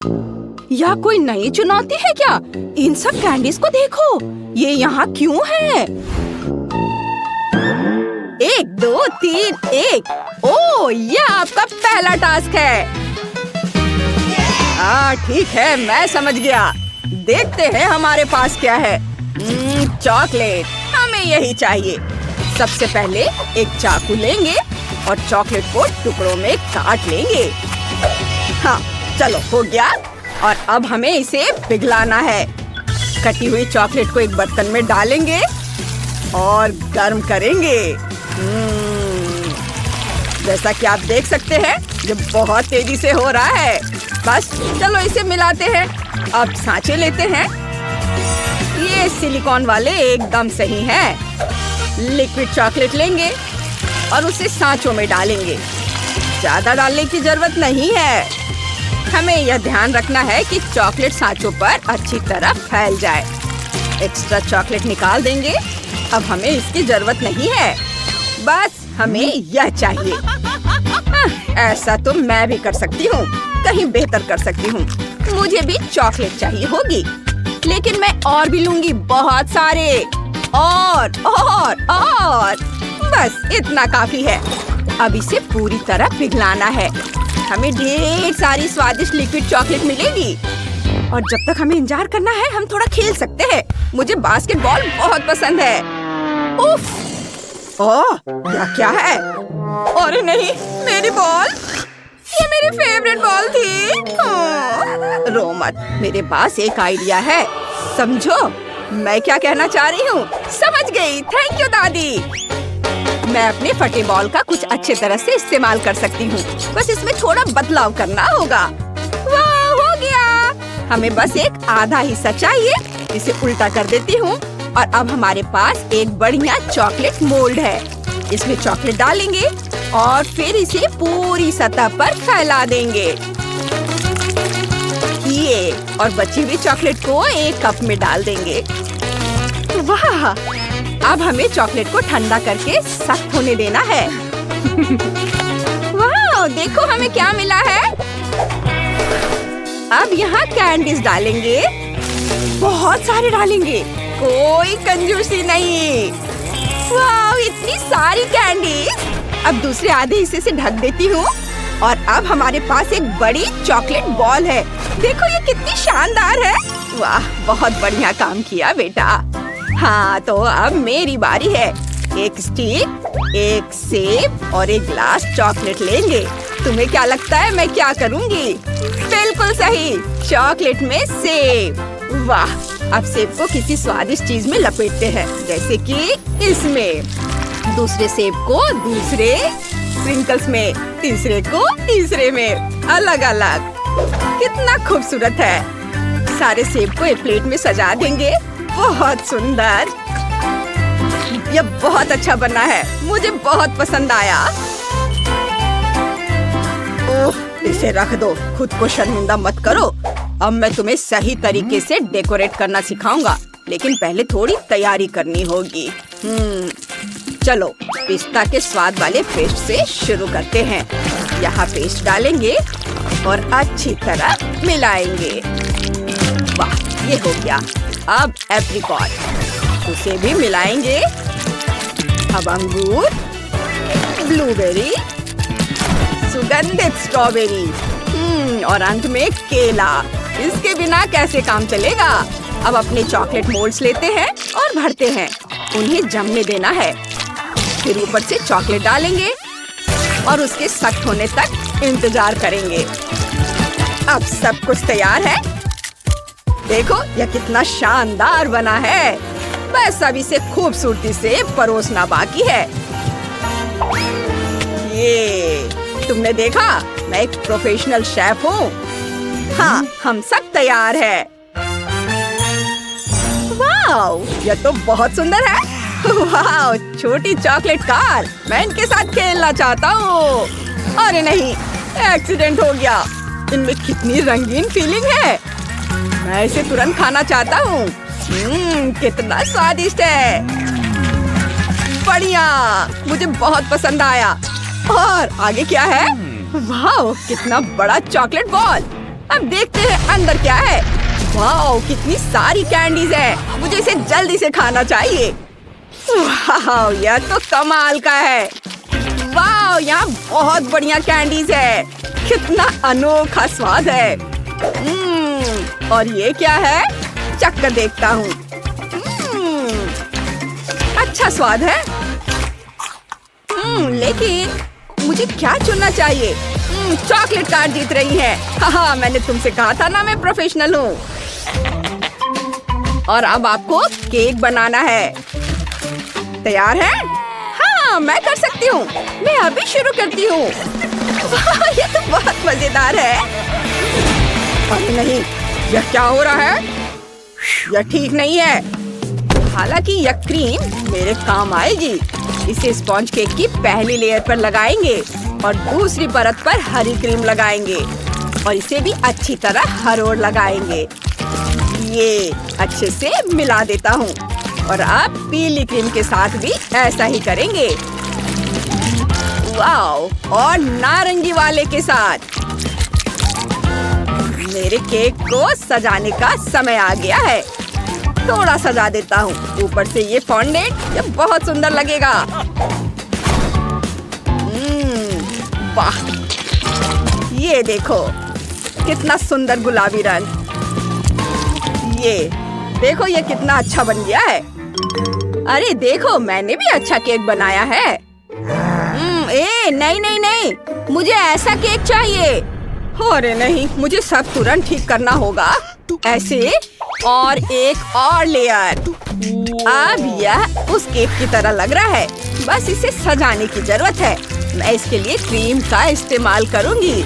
यह कोई नई चुनौती है क्या? इन सब कैंडीज को देखो, ये यहाँ क्यों है? 1 2 3 1। ओह, यह आपका पहला टास्क है। ठीक है, मैं समझ गया। देखते हैं हमारे पास क्या है। चॉकलेट, हमें यही चाहिए। सबसे पहले एक चाकू लेंगे और चॉकलेट को टुकड़ों में काट लेंगे। हाँ, चलो हो गया। और अब हमें इसे पिघलाना है। कटी हुई चॉकलेट को एक बर्तन में डालेंगे और गर्म करेंगे। जैसा कि आप देख सकते हैं, ये बहुत तेजी से हो रहा है। बस चलो इसे मिलाते हैं। अब सांचे लेते हैं। ये सिलिकॉन वाले एकदम सही हैं। लिक्विड चॉकलेट लेंगे और उसे सांचों में डालेंगे। ज्यादा डालने की जरूरत नहीं है। हमें यह ध्यान रखना है कि चॉकलेट सांचों पर अच्छी तरह फैल जाए। एक्स्ट्रा चॉकलेट निकाल देंगे। अब हमें इसकी जरूरत नहीं है। बस हमें यह चाहिए। ऐसा तो मैं भी कर सकती हूँ, कहीं बेहतर कर सकती हूँ। मुझे भी चॉकलेट चाहिए होगी, लेकिन मैं और भी लूंगी, बहुत सारे। और बस इतना काफी है। अब इसे पूरी तरह पिघलाना है। हमें ढेर सारी स्वादिष्ट लिक्विड चॉकलेट मिलेगी। और जब तक हमें इंतजार करना है, हम थोड़ा खेल सकते हैं। मुझे बास्केटबॉल बहुत पसंद है। उफ! ओह, क्या है? अरे नहीं, मेरी बॉल! ये मेरी फेवरेट बॉल थी। रो मत, मेरे पास एक आइडिया है। समझो मैं क्या कहना चाह रही हूँ। समझ गई, थैंक यू दादी। मैं अपने फटे बॉल का कुछ अच्छे तरह से इस्तेमाल कर सकती हूँ। बस इसमें थोड़ा बदलाव करना होगा। वाह, हो गया। हमें बस एक आधा हिस्सा चाहिए। इसे उल्टा कर देती हूँ और अब हमारे पास एक बढ़िया चॉकलेट मोल्ड है। इसमें चॉकलेट डालेंगे और फिर इसे पूरी सतह पर फैला देंगे। ये और बची हुई चॉकलेट को एक कप में डाल देंगे। वाह! अब हमें चॉकलेट को ठंडा करके सख्त होने देना है। वाह! देखो हमें क्या मिला है। अब यहाँ कैंडीज डालेंगे। बहुत सारे डालेंगे, कोई कंजूसी नहीं। वाह! इतनी सारी कैंडीज। अब दूसरे आधे हिस्से से ढक देती हूँ और अब हमारे पास एक बड़ी चॉकलेट बॉल है। देखो ये कितनी शानदार है। वाह, बहुत बढ़िया काम किया बेटा। हाँ, तो अब मेरी बारी है। एक स्टिक, एक सेब और एक ग्लास चॉकलेट लेंगे। तुम्हें क्या लगता है मैं क्या करूँगी? बिल्कुल सही, चॉकलेट में सेब। वाह! अब सेब को किसी स्वादिष्ट चीज में लपेटते हैं, जैसे कि इसमें। दूसरे सेब को दूसरे स्प्रिंकल्स में, तीसरे को तीसरे में, अलग अलग। कितना खूबसूरत है। सारे सेब को एक प्लेट में सजा देंगे। बहुत सुंदर। यह बहुत अच्छा बना है, मुझे बहुत पसंद आया। ओह, इसे रख दो, खुद को शर्मिंदा मत करो। अब मैं तुम्हें सही तरीके से डेकोरेट करना सिखाऊंगा, लेकिन पहले थोड़ी तैयारी करनी होगी। चलो पिस्ता के स्वाद वाले पेस्ट से शुरू करते हैं। यहाँ पेस्ट डालेंगे और अच्छी तरह मिलाएंगे। वाह, ये हो गया। अब एप्रिकॉट, उसे भी मिलाएंगे। अब अंगूर, ब्लूबेरी, सुगंधित स्ट्रॉबेरी और अंत में केला। इसके बिना कैसे काम चलेगा। अब अपने चॉकलेट मोल्ड्स लेते हैं और भरते हैं। उन्हें जमने देना है। फिर ऊपर से चॉकलेट डालेंगे और उसके सख्त होने तक इंतजार करेंगे। अब सब कुछ तैयार है। देखो यह कितना शानदार बना है। बस अब इसे खूबसूरती से परोसना बाकी है। ये तुमने देखा, मैं एक प्रोफेशनल शेफ हूँ। हाँ, हम सब तैयार है। वाओ, यह तो बहुत सुंदर है। वाओ, छोटी चॉकलेट कार। मैं इनके साथ खेलना चाहता हूँ। अरे नहीं, एक्सीडेंट हो गया। इनमें कितनी रंगीन फीलिंग है। मैं इसे तुरंत खाना चाहता हूँ। कितना स्वादिष्ट है। बढ़िया, मुझे बहुत पसंद आया। और आगे क्या है? वाह, कितना बड़ा चॉकलेट बॉल। अब देखते हैं अंदर क्या है। वाओ, कितनी सारी कैंडीज है। मुझे इसे जल्दी से खाना चाहिए। वाओ, यह तो कमाल का है। वाओ, यहाँ बहुत बढ़िया कैंडीज है। कितना अनोखा स्वाद है। और ये क्या है? चखकर देखता हूँ। अच्छा स्वाद है। लेकिन मुझे क्या चुनना चाहिए? चॉकलेट कार्ड जीत रही है। हाँ, मैंने तुमसे कहा था ना, मैं प्रोफेशनल हूँ। और अब आपको केक बनाना है। तैयार है? हाँ, मैं कर सकती हूँ। मैं अभी शुरू करती हूँ। ये तो बहुत मजेदार है। अरे नहीं, यह क्या हो रहा है? यह ठीक नहीं है। हालांकि यह क्रीम मेरे काम आएगी। इसे स्पॉन्ज केक की पहली लेयर पर लगाएंगे और दूसरी परत पर हरी क्रीम लगाएंगे और इसे भी अच्छी तरह हरोड़ लगाएंगे। ये अच्छे से मिला देता हूँ और अब पीली क्रीम के साथ भी ऐसा ही करेंगे। वाओ, और नारंगी वाले के साथ। मेरे केक को सजाने का समय आ गया है। थोड़ा सजा देता हूँ। ऊपर से ये फॉन्डेंट, ये बहुत सुंदर लगेगा। वाह, ये देखो कितना सुंदर गुलाबी रंग। ये देखो, ये कितना अच्छा बन गया है। अरे देखो, मैंने भी अच्छा केक बनाया है। नहीं नहीं नहीं, मुझे ऐसा केक चाहिए। अरे नहीं, मुझे सब तुरंत ठीक करना होगा। ऐसे और एक और लेयर। अब यह उस केक की तरह लग रहा है। बस इसे सजाने की जरूरत है। मैं इसके लिए क्रीम का इस्तेमाल करूंगी।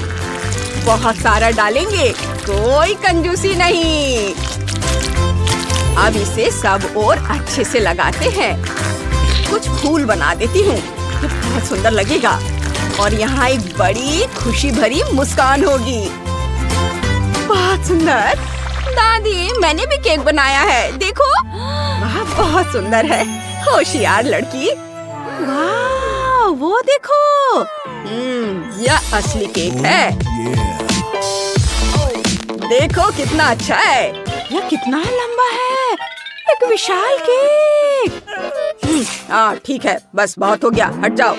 बहुत सारा डालेंगे, कोई कंजूसी नहीं। अब इसे सब और अच्छे से लगाते हैं। कुछ फूल बना देती हूँ, ये बहुत सुंदर लगेगा। और यहाँ एक बड़ी खुशी भरी मुस्कान होगी। बहुत सुंदर। दादी, मैंने भी केक बनाया है, देखो। वाह, बहुत सुंदर है। होशियार लड़की। वाह, वो देखो। यह असली केक है। देखो कितना अच्छा है। यह कितना लंबा है। एक विशाल केक। हाँ ठीक है, बस बहुत हो गया, हट जाओ।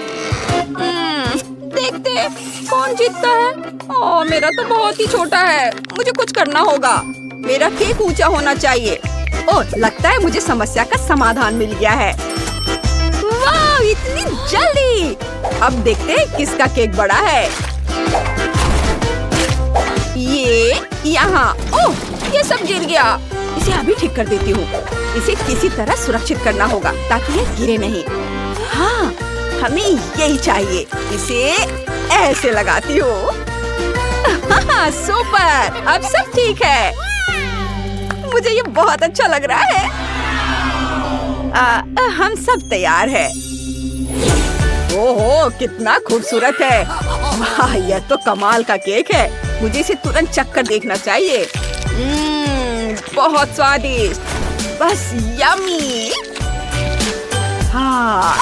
देखते कौन जीतता है। ओह, मेरा तो बहुत ही छोटा है। मुझे कुछ करना होगा। मेरा केक ऊंचा होना चाहिए। ओह, लगता है मुझे समस्या का समाधान मिल गया है। वाह, इतनी जल्दी। अब देखते हैं किसका केक बड़ा है। ये यहाँ। ओह, ये सब गिर गया। इसे अभी ठीक कर देती हूँ। इसे किसी तरह सुरक्षित करना होगा ताकि ये गिरे नहीं। हाँ, हमें यही चाहिए। इसे ऐसे लगाती हूँ। सुपर, अब सब ठीक है। मुझे ये बहुत अच्छा लग रहा है। हम सब तैयार हैं। ओहो, कितना खूबसूरत है। वाह, यह तो कमाल का केक है। मुझे इसे तुरंत चखकर देखना चाहिए। बहुत स्वादिष्ट। बस यम्मी। हाँ,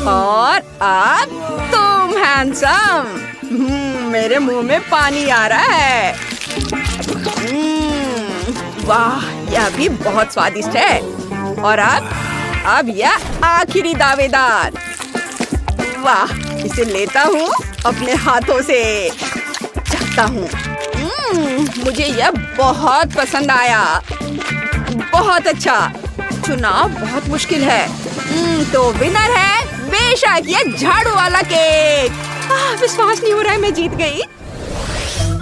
और अब तुम हैंडसम। मेरे मुंह में पानी आ रहा है। वाह, यह भी बहुत स्वादिष्ट है। और अब यह आखिरी दावेदार। वाह, इसे लेता हूँ अपने हाथों से, चखता हूँ। मुझे यह बहुत पसंद आया। बहुत अच्छा। चुनाव बहुत मुश्किल है। तो विनर है बेशक यह झाड़ू वाला केक। विश्वास नहीं हो रहा है, मैं जीत गई।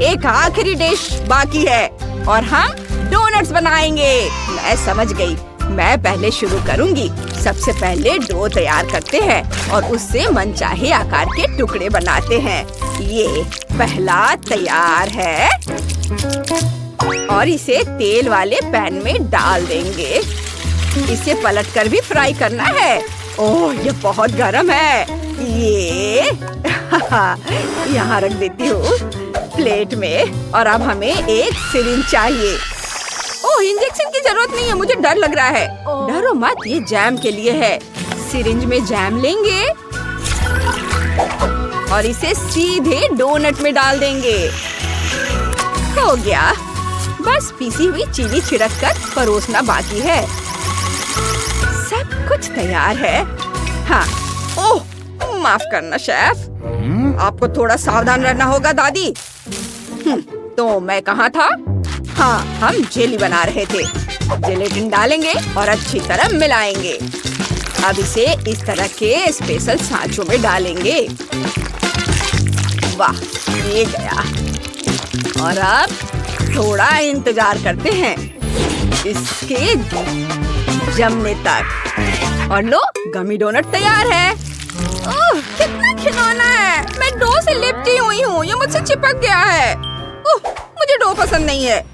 एक आखिरी डिश बाकी है और हम डोनट्स बनाएंगे। मैं समझ गई। मैं पहले शुरू करूंगी। सबसे पहले डो तैयार करते हैं और उससे मनचाहे आकार के टुकड़े बनाते हैं। ये पहला तैयार है और इसे तेल वाले पैन में डाल देंगे। इसे पलटकर भी फ्राई करना है। ओह, ये बहुत गरम है। ये यहाँ रख देती हूँ प्लेट में। और अब हमें एक सिरिंज चाहिए। ओह, इंजेक्शन की जरूरत नहीं है, मुझे डर लग रहा है। डरो मत, ये जैम के लिए है। सिरिंज में जैम लेंगे और इसे सीधे डोनट में डाल देंगे। हो गया। बस पीसी हुई चीनी छिड़क कर परोसना बाकी है। सब कुछ तैयार है। हाँ, ओह, माफ करना शेफ, आपको थोड़ा सावधान रहना होगा दादी। तो मैं कहाँ था? हाँ, हम जेली बना रहे थे। जेलेटिन डालेंगे और अच्छी तरह मिलाएंगे। अब इसे इस तरह के स्पेशल सांचों में डालेंगे। वाह, ये गया। और अब थोड़ा इंतजार करते हैं इसके जमने तक। और लो, गमी डोनट तैयार है। ओह, कितना खिलौना है। मैं डो से लिपटी हुई हूँ, ये मुझसे चिपक गया है। ओह, मुझे डो पसंद नहीं है।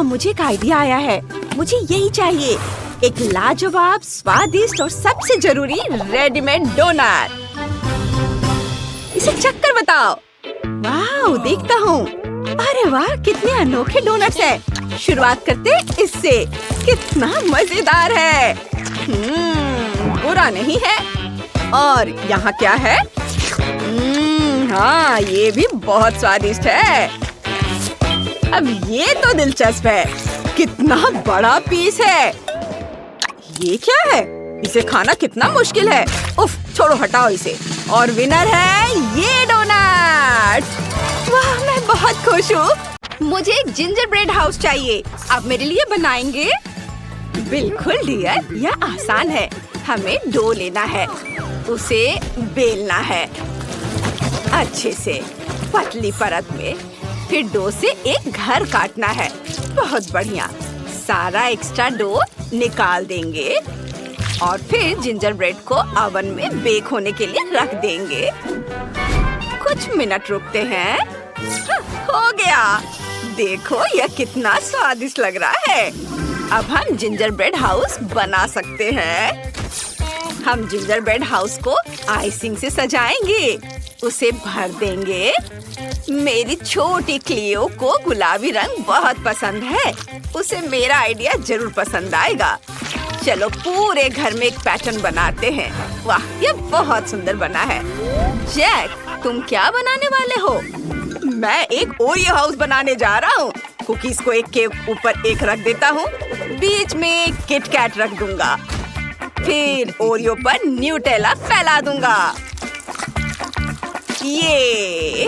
मुझे एक आइडिया आया है। मुझे यही चाहिए, एक लाजवाब, स्वादिष्ट और सबसे जरूरी रेडीमेड डोनट। इसे चक्कर बताओ। वाह, देखता हूँ। अरे वाह, कितने अनोखे डोनट्स हैं। शुरुआत करते इससे। कितना मजेदार है। बुरा नहीं है। और यहाँ क्या है? हाँ, ये भी बहुत स्वादिष्ट है। अब ये तो दिलचस्प है। कितना बड़ा पीस है। ये क्या है? इसे खाना कितना मुश्किल है। उफ, छोड़ो, हटाओ इसे। और विनर है ये डोनट। वाह, मैं बहुत खुश हूँ। मुझे एक जिंजर ब्रेड हाउस चाहिए। आप मेरे लिए बनाएंगे? बिल्कुल डियर, यह आसान है। हमें डो लेना है, उसे बेलना है अच्छे से पतली परत में। फिर डो से एक घर काटना है। बहुत बढ़िया। सारा एक्स्ट्रा डो निकाल देंगे और फिर जिंजर ब्रेड को ओवन में बेक होने के लिए रख देंगे। कुछ मिनट रुकते हैं। हो गया। देखो, यह कितना स्वादिष्ट लग रहा है। अब हम जिंजर ब्रेड हाउस बना सकते हैं। हम जिंजर ब्रेड हाउस को आइसिंग से सजाएंगे, उसे भर देंगे। मेरी छोटी क्लियो को गुलाबी रंग बहुत पसंद है। उसे मेरा आइडिया जरूर पसंद आएगा। चलो पूरे घर में एक पैटर्न बनाते हैं। वाह, ये बहुत सुंदर बना है। जैक, तुम क्या बनाने वाले हो? मैं एक ओरियो हाउस बनाने जा रहा हूँ। कुकीज को एक के ऊपर एक रख देता हूँ। बीच में किट कैट रख दूंगा। फिर ओरियो पर न्यूटेला फैला दूंगा। ये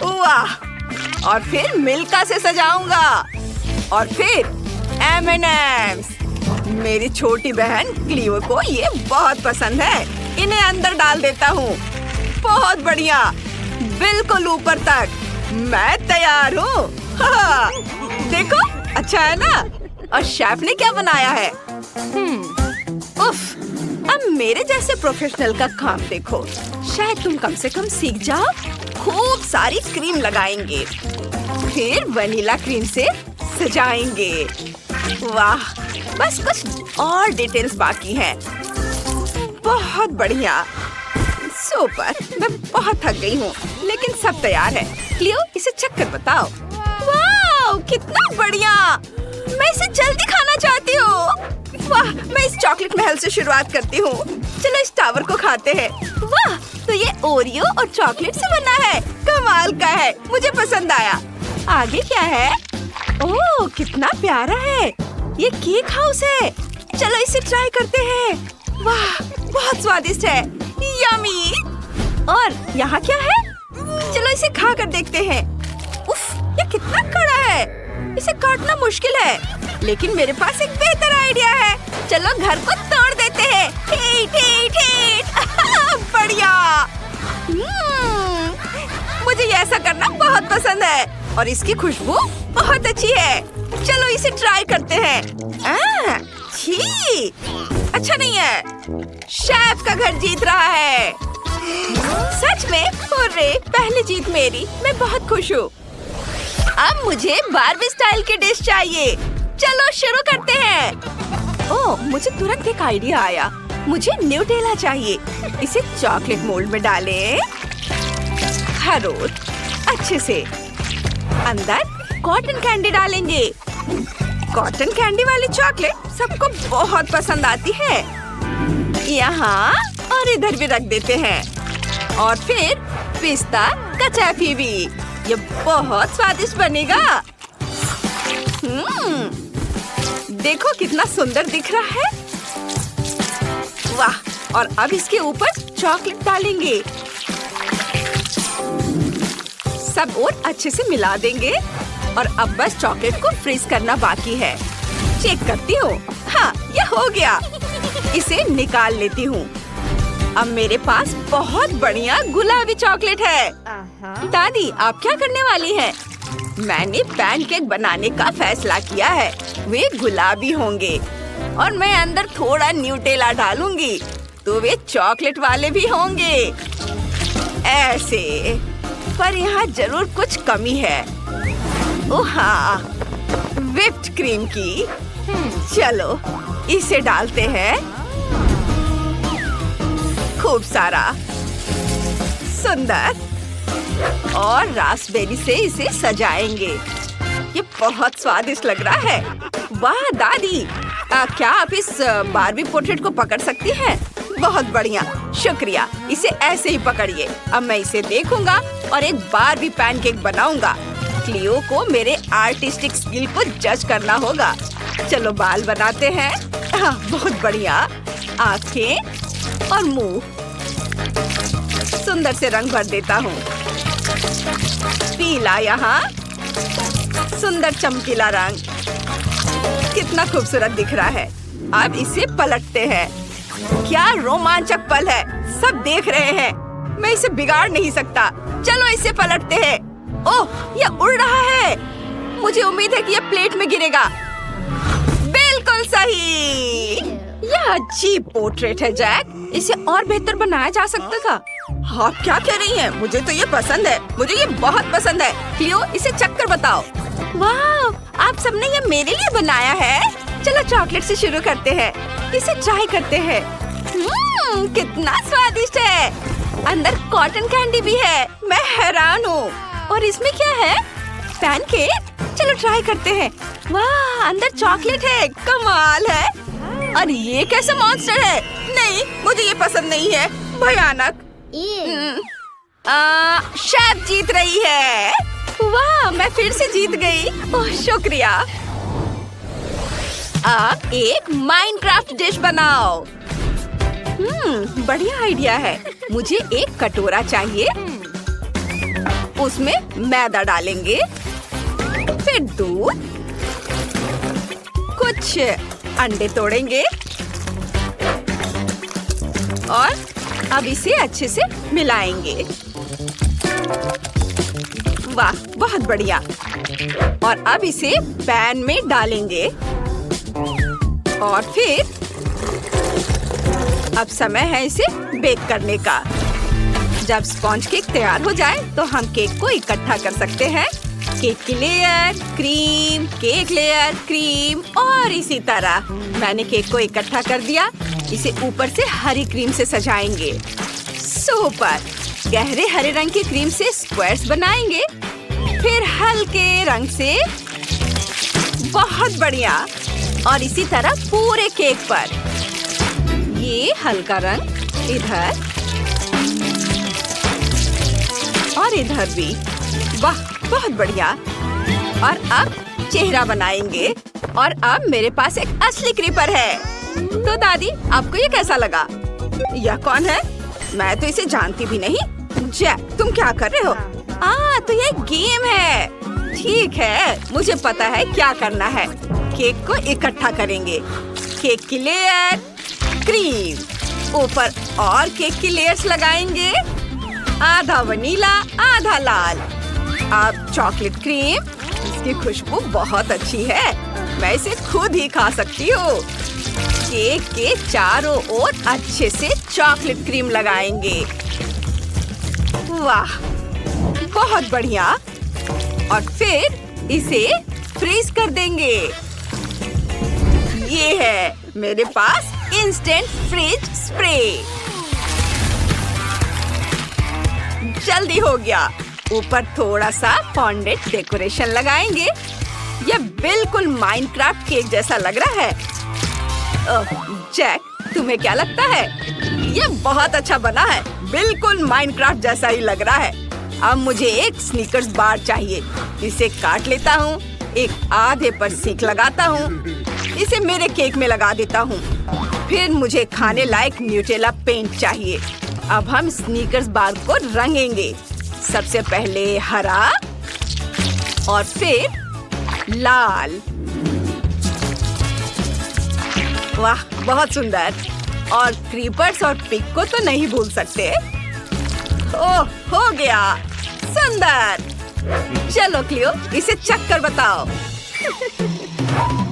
वाह। और फिर मिल्का से सजाऊंगा। और फिर M&M's। मेरी छोटी बहन क्लियो को ये बहुत पसंद है। इन्हें अंदर डाल देता हूँ। बहुत बढ़िया, बिल्कुल ऊपर तक। मैं तैयार हूँ। देखो, अच्छा है ना? और शेफ ने क्या बनाया है? उफ, अब मेरे जैसे प्रोफेशनल का काम देखो। शायद तुम कम से कम सीख जाओ। खूब सारी क्रीम लगाएंगे, फिर वनीला क्रीम से सजाएंगे। वाह, बस कुछ और डिटेल्स बाकी हैं। बहुत बढ़िया, सुपर। मैं बहुत थक गई हूँ, लेकिन सब तैयार है। क्लियो, इसे चेक कर बताओ। वाह, कितना बढ़िया। मैं इसे जल्दी खाना चाहती हूँ। वाह, मैं इस चॉकलेट महल से शुरुआत करती हूँ। चलो इस टावर को खाते हैं। वाह, तो ये ओरियो और चॉकलेट से बना है। कमाल का है, मुझे पसंद आया। आगे क्या है? ओह, कितना प्यारा है। ये केक हाउस है। चलो इसे ट्राई करते हैं। वाह, बहुत स्वादिष्ट है। यम्मी। और यहाँ क्या है? चलो इसे खा कर देखते हैं। उफ, ये कितना कड़ा है। इसे काटना मुश्किल है, लेकिन मेरे पास एक बेहतर आइडिया है। चलो घर को तोड़ देते हैं। ठीक ठीक ठीक। बढ़िया। मुझे ये ऐसा करना बहुत पसंद है और इसकी खुशबू बहुत अच्छी है। चलो इसे ट्राई करते हैं। छी, अच्छा नहीं है। शेफ का घर जीत रहा है। सच में? हुर्रे, पहली जीत मेरी। मैं बहुत खुश हूँ। अब मुझे बार्बी स्टाइल की डिश चाहिए। चलो शुरू करते हैं। ओह, मुझे तुरंत एक आइडिया आया। मुझे न्यूटेला चाहिए। इसे चॉकलेट मोल्ड में डालें। हर रोज अच्छे से। अंदर कॉटन कैंडी डालेंगे। कॉटन कैंडी वाली चॉकलेट सबको बहुत पसंद आती है। यहाँ और इधर भी रख देते हैं। और फिर पिस्ता कचौफी भी। ये बहुत स्वादिष्ट बनेगा। देखो कितना सुंदर दिख रहा है। वाह! और अब इसके ऊपर चॉकलेट डालेंगे। सब और अच्छे से मिला देंगे और अब बस चॉकलेट को फ्रीज करना बाकी है। चेक करती हूँ। हाँ, ये हो गया। इसे निकाल लेती हूँ। अब मेरे पास बहुत बढ़िया गुलाबी चॉकलेट है। दादी, आप क्या करने वाली हैं? मैंने पैनकेक बनाने का फैसला किया है। वे गुलाबी होंगे और मैं अंदर थोड़ा न्यूटेला डालूंगी तो वे चॉकलेट वाले भी होंगे। ऐसे, पर यहाँ जरूर कुछ कमी है। ओह हाँ, व्हिप्ड क्रीम की। चलो इसे डालते हैं। खूब सारा, सुंदर, और रास्पबेरी से इसे सजाएंगे। ये बहुत स्वादिष्ट लग रहा है। वाह दादी, क्या आप इस बारबी पोर्ट्रेट को पकड़ सकती हैं? बहुत बढ़िया, शुक्रिया। इसे ऐसे ही पकड़िए। अब मैं इसे देखूंगा और एक बारबी पैनकेक बनाऊंगा। क्लियो को मेरे आर्टिस्टिक स्किल को जज करना होगा। चलो बाल बनाते हैं। हाँ, बहुत बढ़िया। आंखें और मुंह। सुंदर से रंग भर देता हूँ। पीला यहाँ, सुंदर चमकीला रंग। कितना खूबसूरत दिख रहा है। अब इसे पलटते हैं। क्या रोमांचक पल है। सब देख रहे हैं। मैं इसे बिगाड़ नहीं सकता। चलो इसे पलटते हैं। ओह, ये उड़ रहा है। मुझे उम्मीद है कि ये प्लेट में गिरेगा। बिल्कुल सही। यह अजीब पोर्ट्रेट है जैक। इसे और बेहतर बनाया जा सकता था। आप क्या कह रही हैं? मुझे तो ये पसंद है। मुझे ये बहुत पसंद है। क्लियो, इसे चक्कर बताओ। वाह, आप सबने ये मेरे लिए बनाया है। चलो चॉकलेट से शुरू करते हैं। इसे ट्राई करते हैं। कितना स्वादिष्ट है। अंदर कॉटन कैंडी भी है। मैं हैरान हूँ। और इसमें क्या है? पैनकेक। चलो ट्राई करते हैं। वाह, अंदर चॉकलेट है। कमाल है। और ये कैसा मॉन्स्टर है? नहीं, मुझे ये पसंद नहीं है। भयानक। शेफ जीत रही है। वाह, मैं फिर से जीत गई। ओह, शुक्रिया। अब एक माइनक्राफ्ट डिश बनाओ। बढ़िया आइडिया है। मुझे एक कटोरा चाहिए। उसमें मैदा डालेंगे, फिर दूध, कुछ अंडे तोड़ेंगे और अब इसे अच्छे से मिलाएंगे। वाह, बहुत बढ़िया। और अब इसे पैन में डालेंगे और फिर अब समय है इसे बेक करने का। जब स्पॉन्ज केक तैयार हो जाए तो हम केक को इकट्ठा कर सकते हैं। केक की layer, cream, cake layer, cream और इसी तरह। मैंने केक को इकट्ठा कर दिया। इसे ऊपर से हरी क्रीम से सजाएंगे। सुपर। गहरे हरे रंग की क्रीम से स्क्वायर्स बनाएंगे, फिर हल्के रंग से। बहुत बढ़िया। और इसी तरह पूरे केक पर। ये हल्का रंग इधर और इधर भी। वाह, बहुत बढ़िया। और अब चेहरा बनाएंगे। और अब मेरे पास एक असली क्रीपर है। तो दादी, आपको ये कैसा लगा? यह कौन है? मैं तो इसे जानती भी नहीं। जैक, तुम क्या कर रहे हो? तो ये गेम है। ठीक है, मुझे पता है क्या करना है। केक को इकट्ठा करेंगे। केक की लेयर, क्रीम, ऊपर और केक की लेयर्स लगाएंगे। आधा वनीला, आधा लाल। अब चॉकलेट क्रीम। इसकी खुशबू बहुत अच्छी है। मैं इसे खुद ही खा सकती हूँ। केक के चारों ओर अच्छे से चॉकलेट क्रीम लगाएंगे। वाह, बहुत बढ़िया। और फिर इसे फ्रीज कर देंगे। ये है मेरे पास इंस्टेंट फ्रिज स्प्रे। जल्दी हो गया। ऊपर थोड़ा सा फॉन्डेंट डेकोरेशन लगाएंगे। यह बिल्कुल माइनक्राफ्ट केक जैसा लग रहा है। जैक, तुम्हें क्या लगता है? यह बहुत अच्छा बना है। बिल्कुल माइनक्राफ्ट जैसा ही लग रहा है। अब मुझे एक स्नीकर्स बार चाहिए। इसे काट लेता हूँ, एक आधे पर सीख लगाता हूँ, इसे मेरे केक में लगा देता हूँ। फिर मुझे खाने लायक न्यूटेला पेंट चाहिए। अब हम स्नीकर्स बार को रंगेंगे। सबसे पहले हरा और फिर लाल। वाह, बहुत सुंदर। और क्रीपर्स और पिग को तो नहीं भूल सकते। ओह, हो गया, सुंदर। चलो क्लियो, इसे चख कर बताओ।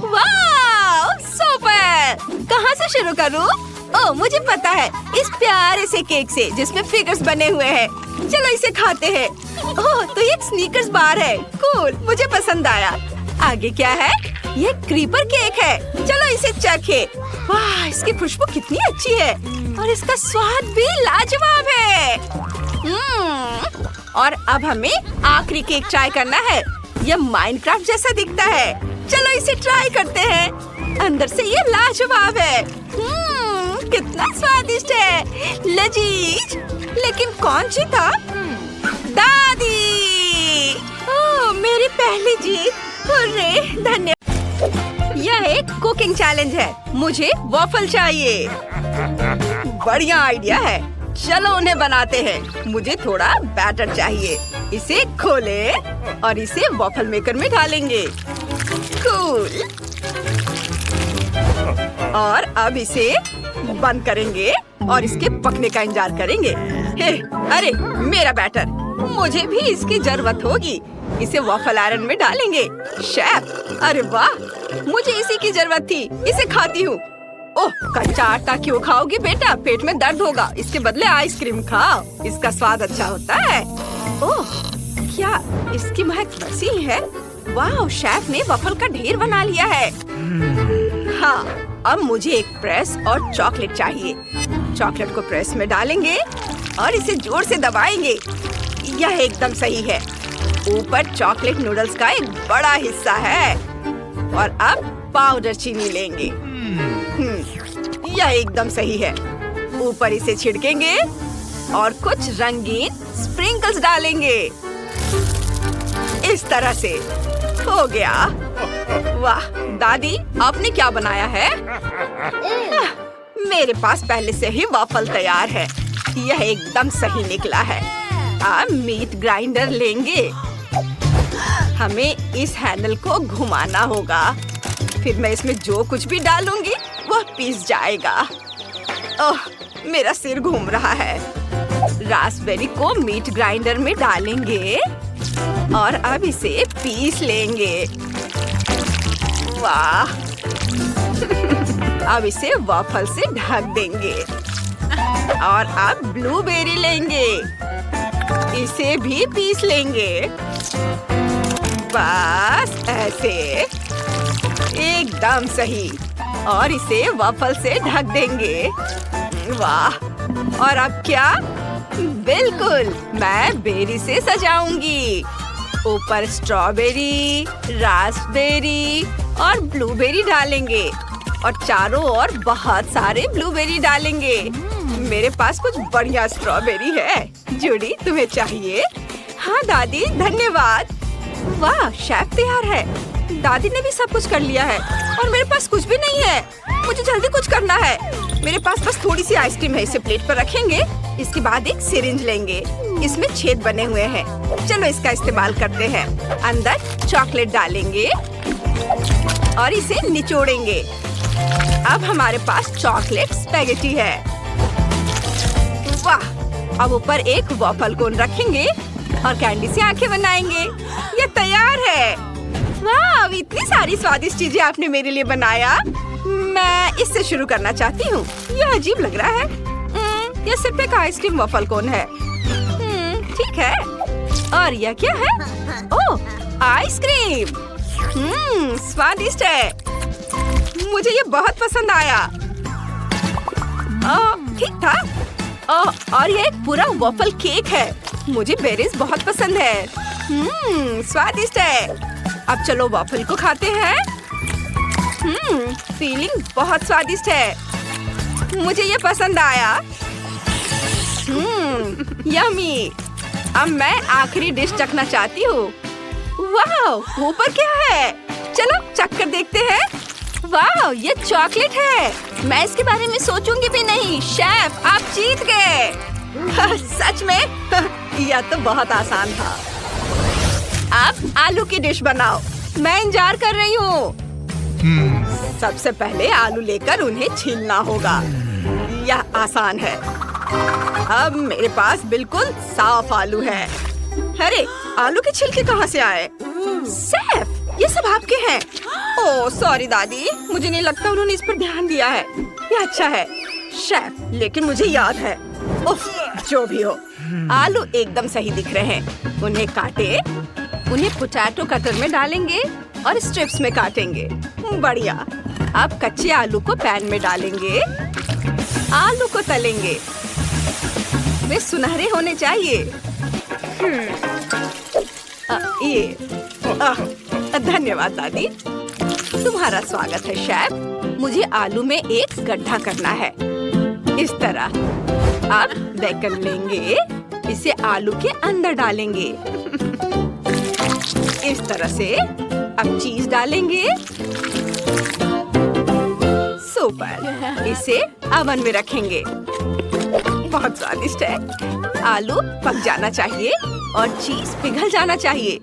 वाह, सुपर। कहाँ से शुरू करूँ? ओह, मुझे पता है, इस प्यारे से केक से जिसमें फिगर्स बने हुए हैं। चलो इसे खाते हैं। ओह, तो ये एक स्नीकर्स बार है। कूल, मुझे पसंद आया। आगे क्या है? ये क्रीपर केक है। चलो इसे चखे। वाह, इसकी खुशबू कितनी अच्छी है और इसका स्वाद भी लाजवाब है। और अब हमें आखिरी केक ट्राई करना है। यह माइनक्राफ्ट जैसा दिखता है। चलो इसे ट्राई करते हैं। अंदर से ये लाजवाब है। कितना स्वादिष्ट है, लजीज। लेकिन कौन जीता? दादी। ओह, मेरी पहली जीत। हुर्रे, धन्यवाद। यह एक कुकिंग चैलेंज है। मुझे वॉफल चाहिए। बढ़िया आइडिया है। चलो उन्हें बनाते हैं। मुझे थोड़ा बैटर चाहिए। इसे खोलें और इसे वॉफल मेकर में डालेंगे। कूल। और अब इसे बंद करेंगे और इसके पकने का इंतजार करेंगे। हे, अरे मेरा बैटर, मुझे भी इसकी जरूरत होगी। इसे वॉफल आयरन में डालेंगे। शेफ, अरे वाह, मुझे इसी की जरूरत थी। इसे खाती हूँ। ओह, कच्चा आटा क्यों खाओगी बेटा? पेट में दर्द होगा। इसके बदले आइसक्रीम खाओ, इसका स्वाद अच्छा होता है। ओह, क्या इसकी महक वैसी ही है? वाह, शेफ ने वॉफल का ढेर बना लिया है। हाँ, अब मुझे एक प्रेस और चॉकलेट चाहिए। चॉकलेट को प्रेस में डालेंगे और इसे जोर से दबाएंगे। यह एकदम सही है। ऊपर चॉकलेट नूडल्स का एक बड़ा हिस्सा है। और अब पाउडर चीनी लेंगे। यह एकदम सही है। ऊपर इसे छिड़केंगे और कुछ रंगीन स्प्रिंकल्स डालेंगे। इस तरह से हो गया। वाह दादी, आपने क्या बनाया है? मेरे पास पहले से ही वॉफल तैयार है। यह एकदम सही निकला है। अब मीट ग्राइंडर लेंगे। हमें इस हैंडल को घुमाना होगा। फिर मैं इसमें जो कुछ भी डालूंगी वह पीस जाएगा। ओह, मेरा सिर घूम रहा है। रास्पबेरी को मीट ग्राइंडर में डालेंगे और अब इसे पीस लेंगे। वाह। अब इसे वॉफल से ढक देंगे और अब ब्लूबेरी लेंगे। इसे भी पीस लेंगे। बस ऐसे, एकदम सही। और इसे वॉफल से ढक देंगे। वाह, और अब क्या? बिल्कुल, मैं बेरी से सजाऊंगी। ऊपर स्ट्रॉबेरी, रास्पबेरी और ब्लूबेरी डालेंगे और चारों ओर बहुत सारे ब्लूबेरी डालेंगे। मेरे पास कुछ बढ़िया स्ट्रॉबेरी है। जूडी, तुम्हें चाहिए? हाँ दादी, धन्यवाद। वाह, शेफ तैयार है। दादी ने भी सब कुछ कर लिया है और मेरे पास कुछ भी नहीं है। मुझे जल्दी कुछ करना है। मेरे पास बस थोड़ी सी आइसक्रीम है। इसे प्लेट पर रखेंगे। इसके बाद एक सिरिंज लेंगे। इसमें छेद बने हुए हैं। चलो इसका इस्तेमाल करते हैं। अंदर चॉकलेट डालेंगे और इसे निचोड़ेंगे। अब हमारे पास चॉकलेट स्पैगेटी है। वाह, अब ऊपर एक वॉफल कोन रखेंगे और कैंडी से आंखें बनाएंगे। ये तैयार है। वाह, इतनी सारी स्वादिष्ट चीजें आपने मेरे लिए बनाया। मैं इससे शुरू करना चाहती हूँ। यह अजीब लग रहा है। यह सिर्फ एक आइसक्रीम वॉफल कोन है। ठीक है। और यह क्या है? ओह, आइसक्रीम। स्वादिष्ट है। मुझे ये बहुत पसंद आया। ठीक था। और ये एक पूरा वॉफल केक है। मुझे बेरीज बहुत पसंद है। स्वादिष्ट है। अब चलो वॉफल को खाते हैं। फीलिंग बहुत स्वादिष्ट है। मुझे ये पसंद आया। यम्मी। अब मैं आखिरी डिश चखना चाहती हूँ। वाह, ऊपर क्या है? चलो चख कर देखते हैं। वाह, ये चॉकलेट है। मैं इसके बारे में सोचूंगी भी नहीं। शेफ, आप जीत गए। सच में? यह तो बहुत आसान था। अब आलू की डिश बनाओ। मैं इंतजार कर रही हूँ। सबसे पहले आलू लेकर उन्हें छीलना होगा। यह आसान है। अब मेरे पास बिल्कुल साफ आलू है। अरे, आलू के छिलके कहाँ से आए? शेफ, ये सब आपके हैं। ओह सॉरी दादी, मुझे नहीं लगता उन्होंने इस पर ध्यान दिया है। ये अच्छा है शेफ, लेकिन मुझे याद है। उफ, जो भी हो, आलू एकदम सही दिख रहे हैं। उन्हें काटे, उन्हें पोटैटो कटर में डालेंगे और स्ट्रिप्स में काटेंगे। बढ़िया। अब कच्चे आलू को पैन में डालेंगे। आलू को तलेंगे। वे सुनहरे होने चाहिए। धन्यवाद दादी। तुम्हारा स्वागत है शेफ। मुझे आलू में एक गड्ढा करना है, इस तरह। अब बेकन लेंगे, इसे आलू के अंदर डालेंगे, इस तरह से। अब चीज डालेंगे। सुपर। इसे ओवन में रखेंगे। बहुत स्वादिष्ट है। आलू पक जाना चाहिए और चीज पिघल जाना चाहिए।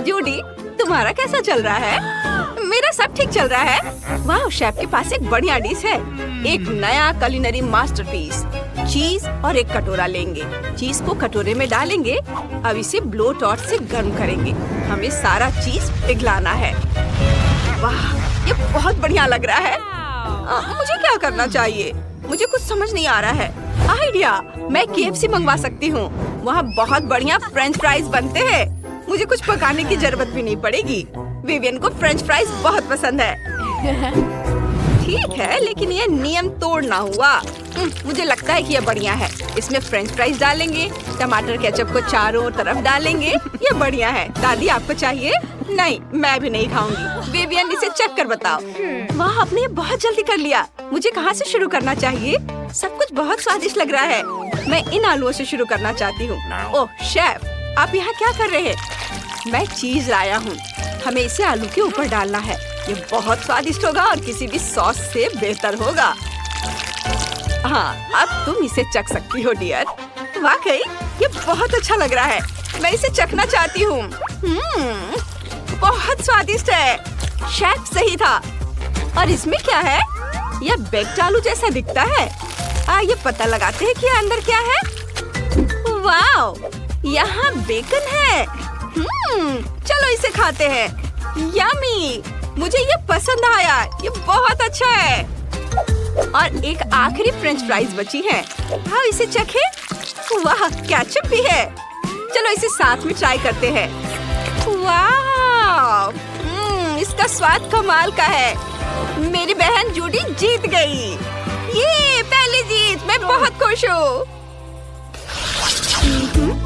जूडी, तुम्हारा कैसा चल रहा है? मेरा सब ठीक चल रहा है। वाह, शेफ के पास एक बढ़िया डिश है। एक नया कुलिनरी मास्टरपीस। चीज और एक कटोरा लेंगे। चीज को कटोरे में डालेंगे। अब इसे ब्लो टॉर्च से गर्म करेंगे। हमें सारा चीज पिघलाना है। वाह, ये बहुत बढ़िया लग रहा है। मुझे क्या करना चाहिए? मुझे कुछ समझ नहीं आ रहा है। आइडिया, मैं KFC मंगवा सकती हूँ। वहाँ बहुत बढ़िया फ्रेंच फ्राइज बनते हैं। मुझे कुछ पकाने की जरूरत भी नहीं पड़ेगी। विवियन को फ्रेंच फ्राइज बहुत पसंद है। ठीक है, लेकिन ये नियम तोड़ना हुआ। मुझे लगता है कि ये बढ़िया है। इसमें फ्रेंच फ्राइज डालेंगे, टमाटर केचप को चारों तरफ डालेंगे। ये बढ़िया है। दादी, आपको चाहिए? नहीं, मैं भी नहीं खाऊंगी। विवियन, इसे चख कर बताओ। वाह, आपने ये बहुत जल्दी कर लिया। मुझे कहाँ से शुरू करना चाहिए? सब कुछ बहुत स्वादिष्ट लग रहा है। मैं इन आलूओं से शुरू करना चाहती हूँ। ओह शेफ, आप यहाँ क्या कर रहे हैं? मैं चीज लाया हूँ। हमें इसे आलू के ऊपर डालना है। ये बहुत स्वादिष्ट होगा और किसी भी सॉस से बेहतर होगा। हाँ, अब तुम इसे चख सकती हो डियर। वाकई ये बहुत अच्छा लग रहा है। मैं इसे चखना चाहती हूँ। बहुत स्वादिष्ट है। शेफ सही था। और इसमें क्या है? यह बेक्ड आलू जैसा दिखता है। ये पता लगाते हैं कि अंदर क्या है। वाह, यहाँ बेकन है। चलो इसे खाते हैं। यम्मी, मुझे ये पसंद आया। ये बहुत अच्छा है। और एक आखिरी फ्रेंच फ्राइज बची है। हाँ, इसे चखे। वाह, केचप भी है। चलो इसे साथ में ट्राई करते हैं। वाह, इसका स्वाद कमाल का है। मेरी बहन जूडी जीत गई। ये पहली जीत। मैं बहुत खुश हूँ।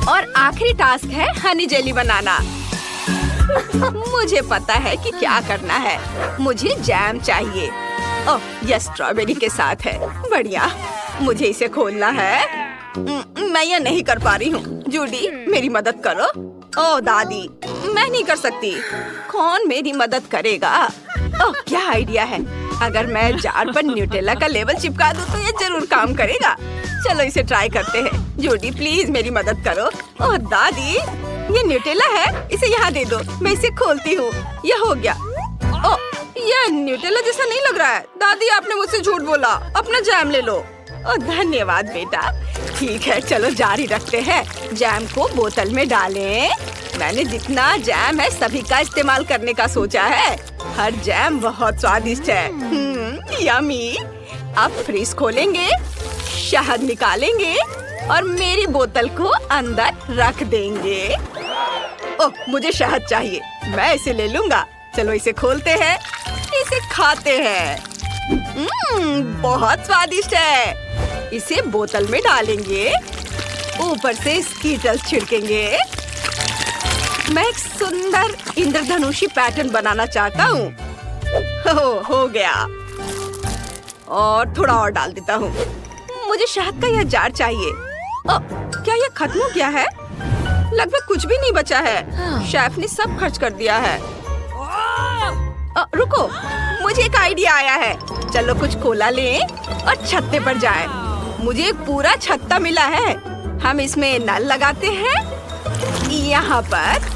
और आखिरी टास्क है हनी जेली बनाना। मुझे पता है कि क्या करना है। मुझे जैम चाहिए। ओह, यह स्ट्रॉबेरी के साथ है। बढ़िया। मुझे इसे खोलना है। मैं यह नहीं कर पा रही हूँ। जूडी, मेरी मदद करो। ओह दादी, मैं नहीं कर सकती। कौन मेरी मदद करेगा? ओह, क्या आइडिया है। अगर मैं जार पर न्यूटेला का लेबल चिपका दूँ तो ये जरूर काम करेगा। चलो इसे ट्राई करते हैं। जूडी, प्लीज मेरी मदद करो। ओह दादी, ये न्यूटेला है। इसे यहाँ दे दो। मैं इसे खोलती हूँ। यह हो गया। ओह, यह न्यूटेला जैसा नहीं लग रहा है। दादी, आपने मुझसे झूठ बोला। अपना जैम ले लो। ओह, धन्यवाद बेटा। ठीक है, चलो जारी रखते हैं। जैम को बोतल में डालें। मैंने जितना जैम है सभी का इस्तेमाल करने का सोचा है। हर जैम बहुत स्वादिष्ट है। यम्मी। अब फ्रीज खोलेंगे, शहद निकालेंगे और मेरी बोतल को अंदर रख देंगे। ओह, मुझे शहद चाहिए। मैं इसे ले लूंगा। चलो इसे खोलते हैं, इसे खाते हैं। बहुत स्वादिष्ट है। इसे बोतल में डालेंगे, ऊपर से स्कीटल्स छिड़केंगे। मैं एक सुंदर इंद्रधनुषी पैटर्न बनाना चाहता हूँ। हो गया। और थोड़ा और डाल देता हूँ। मुझे शहद का यह जार चाहिए। क्या यह खत्म हो गया है? लगभग कुछ भी नहीं बचा है। शेफ ने सब खर्च कर दिया है। रुको, मुझे एक आइडिया आया है। चलो कुछ कोला लें और छत्ते पर जाएं। मुझे एक पूरा छत्ता मिला है। हम इसमें नल लगाते हैं यहाँ पर,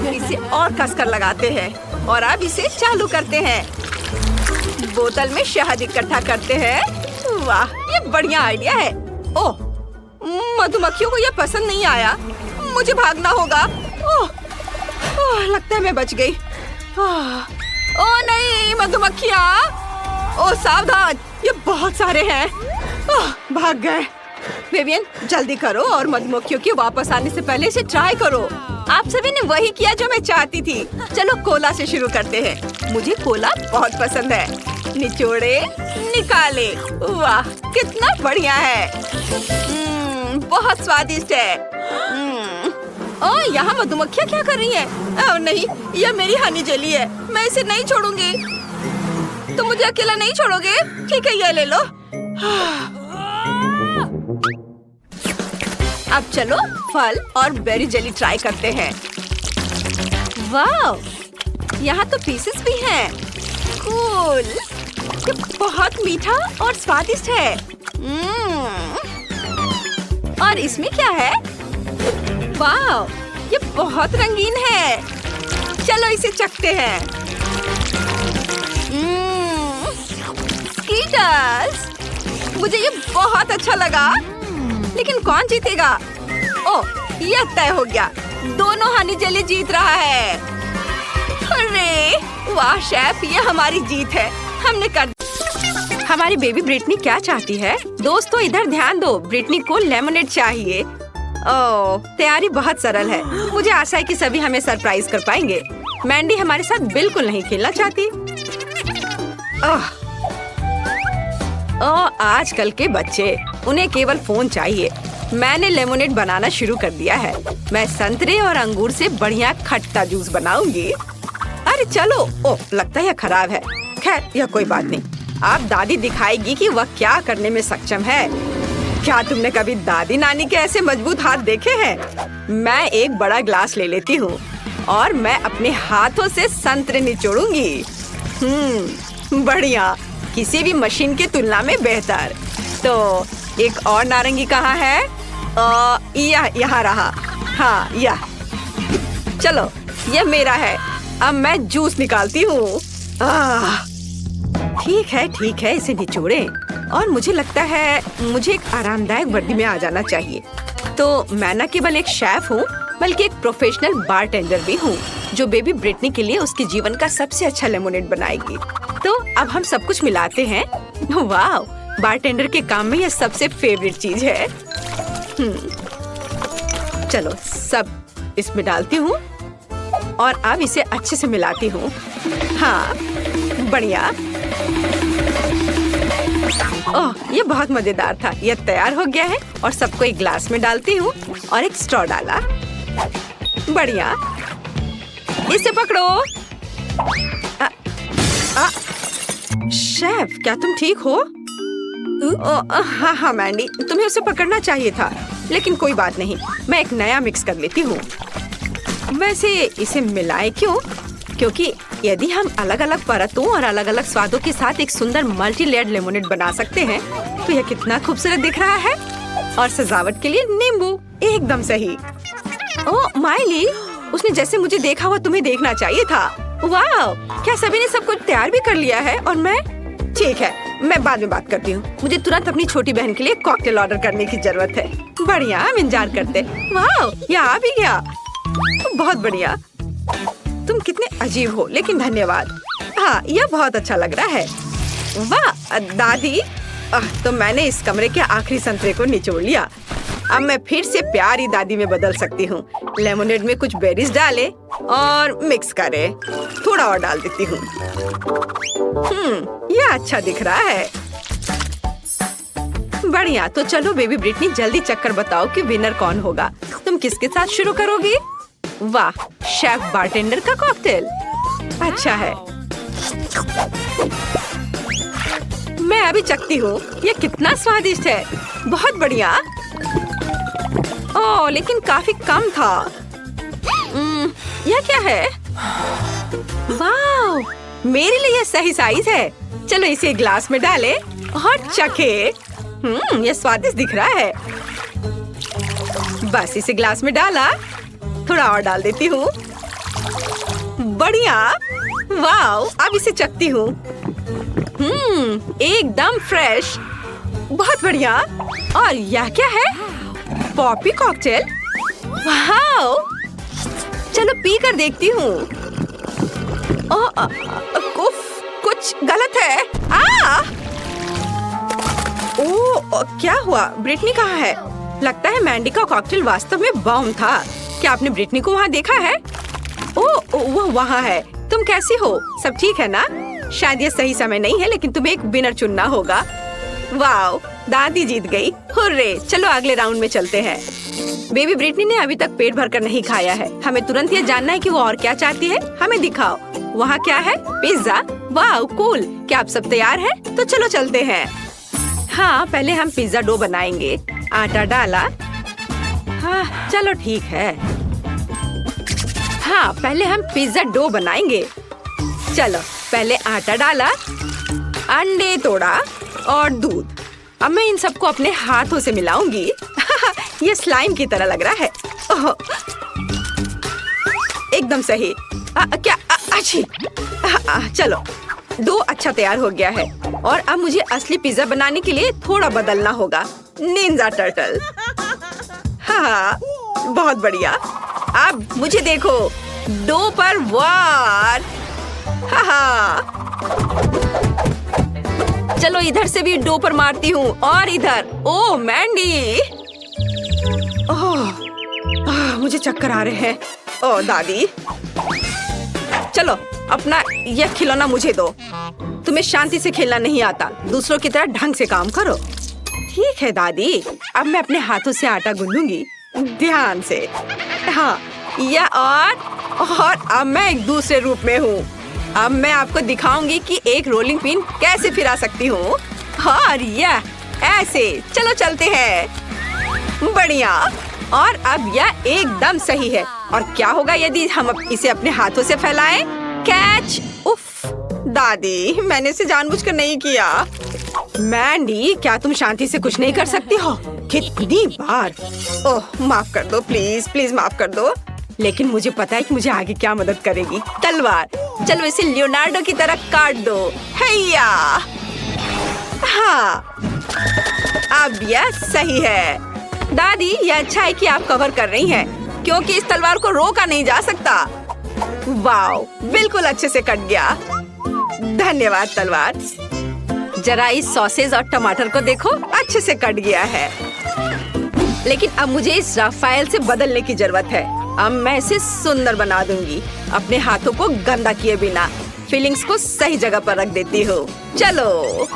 इसे और कसकर लगाते हैं और अब इसे चालू करते हैं। बोतल में शहद इकट्ठा करते हैं। वाह, ये बढ़िया आइडिया है। ओह, मधुमक्खियों को यह पसंद नहीं आया। मुझे भागना होगा। ओह, लगता है मैं बच गई। ओह नहीं, मधुमक्खियाँ! ओह सावधान, ये बहुत सारे हैं। भाग गए। विवियन, जल्दी करो और मधुमक्खियों के वापस आने से पहले इसे ट्राई करो। आप सभी ने वही किया जो मैं चाहती थी। चलो कोला से शुरू करते हैं। मुझे कोला बहुत पसंद है। निचोड़े, निकाले। वाह, कितना बढ़िया है। बहुत स्वादिष्ट है। ओह, यहाँ मधुमक्खियाँ क्या कर रही हैं? ओह नहीं, यह मेरी हनी जेली है। मैं इसे नहीं छोड़ूंगी। तुम मुझे अकेला नहीं छोड़ोगे? ठीक है, यह ले लो। अब चलो फल और बेरी जेली ट्राई करते हैं। वाह, यहाँ तो पीसेस भी हैं। कूल, ये बहुत मीठा और स्वादिष्ट है। और इसमें क्या है? वाह, ये बहुत रंगीन है। चलो इसे चखते हैं। स्कीटर्स, मुझे ये बहुत अच्छा लगा। लेकिन कौन जीतेगा? ओह, यह तय हो गया। दोनों हनी जेली जीत रहा है। अरे वाह शेफ, ये हमारी जीत है। हमने कर। हमारी बेबी ब्रिटनी क्या चाहती है? दोस्तों इधर ध्यान दो, ब्रिटनी को लेमनेड चाहिए। ओह, तैयारी बहुत सरल है। मुझे आशा है कि सभी हमें सरप्राइज कर पाएंगे। मैंडी हमारे साथ बिल्कुल नहीं खेलना चाहती। आजकल के बच्चे, उन्हें केवल फोन चाहिए। मैंने लेमोनेड बनाना शुरू कर दिया है। मैं संतरे और अंगूर से बढ़िया खट्टा जूस बनाऊंगी। अरे चलो, ओह लगता है यह खराब है। खैर, यह कोई बात नहीं। अब दादी दिखाएगी कि वह क्या करने में सक्षम है। क्या तुमने कभी दादी नानी के ऐसे मजबूत हाथ देखे हैं? मैं एक बड़ा ग्लास ले लेती हूँ और मैं अपने हाथों से संतरे निचोड़ूंगी। बढ़िया, किसी भी मशीन की तुलना में बेहतर। तो एक और नारंगी कहाँ है? यहाँ रहा। हाँ, यह। चलो, यह मेरा है। अब मैं जूस निकालती हूँ। ठीक है, इसे निचोड़े। और मुझे लगता है मुझे एक आरामदायक वर्दी में आ जाना चाहिए। तो मैं न केवल एक शेफ हूँ, बल्कि एक प्रोफेशनल बारटेंडर भी हूँ, जो बेबी ब्रिटनी के लिए उसके जीवन का सबसे अच्छा लेमोनेड बनाएगी। तो अब हम सब कुछ मिलाते हैं। वाह, बारटेंडर के काम में यह सबसे फेवरेट चीज है। चलो सब इसमें डालती हूँ और अब इसे अच्छे से मिलाती हूँ। हाँ, बढ़िया। ओह, ये बहुत मजेदार था। यह तैयार हो गया है और सबको एक ग्लास में डालती हूँ और एक स्ट्रॉ डाला। बढ़िया, इसे पकड़ो। शेफ, क्या तुम ठीक हो? हाँ मैंडी, तुम्हें उसे पकड़ना चाहिए था, लेकिन कोई बात नहीं। मैं एक नया मिक्स कर लेती हूँ। वैसे इसे मिलाए क्यों? क्योंकि यदि हम अलग अलग परतों और अलग अलग स्वादों के साथ एक सुंदर मल्टी लेयर्ड लेमोनेड बना सकते हैं, तो यह कितना खूबसूरत दिख रहा है। और सजावट के लिए नींबू, एकदम सही। ओह माइली, उसने जैसे मुझे देखा हुआ तुम्हें देखना चाहिए था। वाह, क्या सभी ने सब कुछ तैयार भी कर लिया है? और मैं? ठीक है, मैं बाद में बात करती हूँ। मुझे तुरंत अपनी छोटी बहन के लिए कॉकटेल ऑर्डर करने की जरूरत है। बढ़िया, हम इंतजार करते। वाह, यह आ भी गया। बहुत बढ़िया। तुम कितने अजीब हो, लेकिन धन्यवाद। हाँ, यह बहुत अच्छा लग रहा है। वाह दादी, तो मैंने इस कमरे के आखिरी संतरे को निचोड़ लिया। अब मैं फिर से प्यारी दादी में बदल सकती हूँ। लेमोनेड में कुछ बेरीज डाले और मिक्स करे। थोड़ा और डाल देती हूँ। यह अच्छा दिख रहा है। बढ़िया, तो चलो बेबी ब्रिटनी, जल्दी चक्कर बताओ कि विनर कौन होगा। तुम किसके साथ शुरू करोगी? वाह, शेफ बारटेंडर का कॉकटेल। अच्छा है, मैं अभी चखती हूँ। यह कितना स्वादिष्ट है। बहुत बढ़िया। ओह, लेकिन काफी कम था। यह क्या है? वाह, मेरे लिए यह सही साइज है। चलो इसे ग्लास में डालें और चखे। यह स्वादिष्ट दिख रहा है। बस इसे ग्लास में डाला, थोड़ा और डाल देती हूँ। बढ़िया। वाह, अब इसे चखती हूँ। एकदम फ्रेश, बहुत बढ़िया। और यह क्या है? Poppy cocktail. वाह, चलो पी कर देखती हूँ। कुछ गलत है। क्या हुआ? ब्रिटनी कहाँ है? लगता है मैंडी का कॉकटेल वास्तव में बॉम्ब था। क्या आपने ब्रिटनी को वहाँ देखा है? वो वहाँ है। तुम कैसी हो? सब ठीक है ना? शायद ये सही समय नहीं है, लेकिन तुम्हें एक विनर चुनना होगा। वाओ, दादी जीत गई। हुर्रे! चलो अगले राउंड में चलते हैं। बेबी ब्रिटनी ने अभी तक पेट भरकर नहीं खाया है। हमें तुरंत ये जानना है कि वो और क्या चाहती है। हमें दिखाओ। वहाँ क्या है? पिज्जा। Wow, cool. क्या आप सब तैयार हैं? तो चलो चलते हैं। हाँ, पहले हम पिज्जा डो बनाएंगे। आटा डाला। हाँ, चलो ठीक है। हाँ, पहले हम पिज्जा डो बनाएंगे। चलो, पहले आटा डाला, अंडे तोड़ा और दूध। अब मैं इन सबको अपने हाथों से मिलाऊंगी। ये स्लाइम की तरह लग रहा है। एकदम सही। क्या? अच्छी। चलो, डो अच्छा तैयार हो गया है। और अब मुझे असली पिज्जा बनाने के लिए थोड़ा बदलना होगा। Ninja turtle. हाँ, बहुत बढ़िया। अब मुझे देखो, डो पर वार। हाँ, चलो इधर से भी डो पर मारती हूँ और इधर। ओह मैंडी, मुझे चक्कर आ रहे हैं। ओह दादी, चलो अपना यह खिलौना मुझे दो। तुम्हें शांति से खेलना नहीं आता। दूसरों की तरह ढंग से काम करो। ठीक है दादी, अब मैं अपने हाथों से आटा गूंदूंगी, ध्यान से। हाँ, यह और अब मैं एक दूसरे रूप में हूँ। अब मैं आपको दिखाऊंगी कि एक रोलिंग पिन कैसे फिरा सकती हूँ। और यह ऐसे। चलो चलते हैं। बढ़िया। और अब यह एकदम सही है। और क्या होगा यदि हम इसे अपने हाथों से फैलाएं? कैच। उफ दादी, मैंने इसे जानबूझकर नहीं किया। मैंडी, क्या तुम शांति से कुछ नहीं कर सकती हो? कितनी बार। ओह माफ कर दो, प्लीज प्लीज माफ कर दो। लेकिन मुझे पता है कि मुझे आगे क्या मदद करेगी। तलवार। चलो इसे लियोनार्डो की तरह काट दो। हैया। हाँ, अब यह सही है। दादी, यह अच्छा है कि आप कवर कर रही हैं, क्योंकि इस तलवार को रोका नहीं जा सकता। वाओ, बिल्कुल अच्छे से कट गया। धन्यवाद तलवार। जरा इस सॉसेज और टमाटर को देखो, अच्छे से कट गया है। लेकिन अब मुझे इस राफेल से बदलने की जरूरत है। अब मैं इसे सुंदर बना दूंगी, अपने हाथों को गंदा किए बिना। फीलिंग्स को सही जगह पर रख देती हूँ। चलो,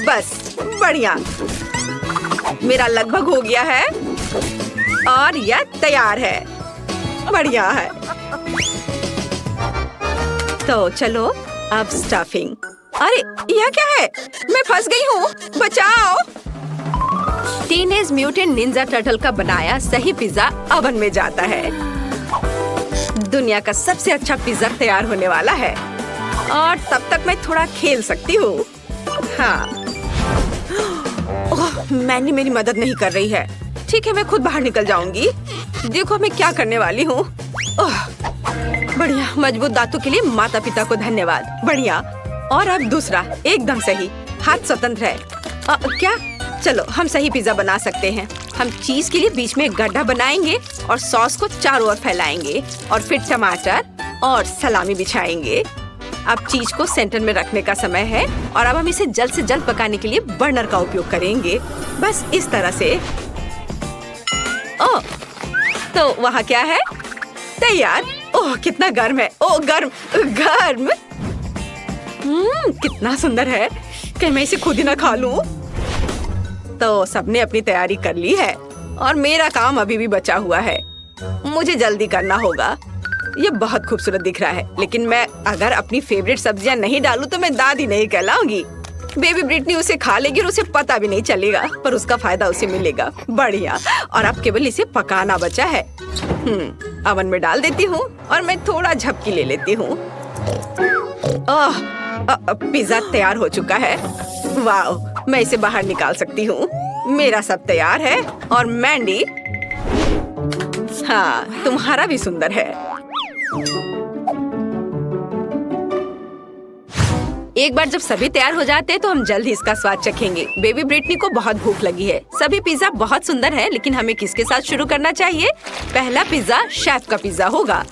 बस बढ़िया। मेरा लगभग हो गया है और यह तैयार है। बढ़िया है। तो चलो अब स्टफिंग। अरे यह क्या है? मैं फंस गई हूँ, बचाओ। टीनेज म्यूटेंट निंजा टर्टल का बनाया सही पिज्जा ओवन में जाता है। दुनिया का सबसे अच्छा पिज्जा तैयार होने वाला है। और तब तक मैं थोड़ा खेल सकती हूँ। हाँ, मैंने मेरी मदद नहीं कर रही है। ठीक है, मैं खुद बाहर निकल जाऊंगी। देखो मैं क्या करने वाली हूँ। बढ़िया। मजबूत दांतों के लिए माता पिता को धन्यवाद। बढ़िया। और अब दूसरा, एकदम सही। हाथ स्वतंत्र है। क्या? चलो हम सही पिज्जा बना सकते हैं। हम चीज के लिए बीच में एक गड्ढा बनाएंगे और सॉस को चारों ओर फैलाएंगे और फिर टमाटर और सलामी बिछाएंगे। अब चीज को सेंटर में रखने का समय है और अब हम इसे जल्द से जल्द पकाने के लिए बर्नर का उपयोग करेंगे। बस इस तरह से। ओह, तो वहाँ क्या है? तैयार। ओह कितना गर्म है। ओह गर्म गर्म। कितना सुंदर है। क्या मैं इसे खुद ही ना खा लूं? तो सबने अपनी तैयारी कर ली है और मेरा काम अभी भी बचा हुआ है। मुझे जल्दी करना होगा। ये बहुत खूबसूरत दिख रहा है, लेकिन मैं अगर अपनी फेवरेट सब्जियां नहीं डालूं तो मैं दादी नहीं कहलाऊंगी। बेबी ब्रिटनी उसे खा लेगी और उसे पता भी नहीं चलेगा, पर उसका फायदा उसे मिलेगा। बढ़िया। और अब केवल इसे पकाना बचा है। अवन में डाल देती हूँ और मैं थोड़ा झपकी ले लेती हूँ। पिज्जा तैयार हो चुका है। वाह, मैं इसे बाहर निकाल सकती हूँ। मेरा सब तैयार है और मैंडी, हाँ तुम्हारा भी सुंदर है। एक बार जब सभी तैयार हो जाते हैं तो हम जल्द ही इसका स्वाद चखेंगे। बेबी ब्रिटनी को बहुत भूख लगी है। सभी पिज्जा बहुत सुंदर है, लेकिन हमें किसके साथ शुरू करना चाहिए? पहला पिज्जा शेफ का पिज्जा होगा।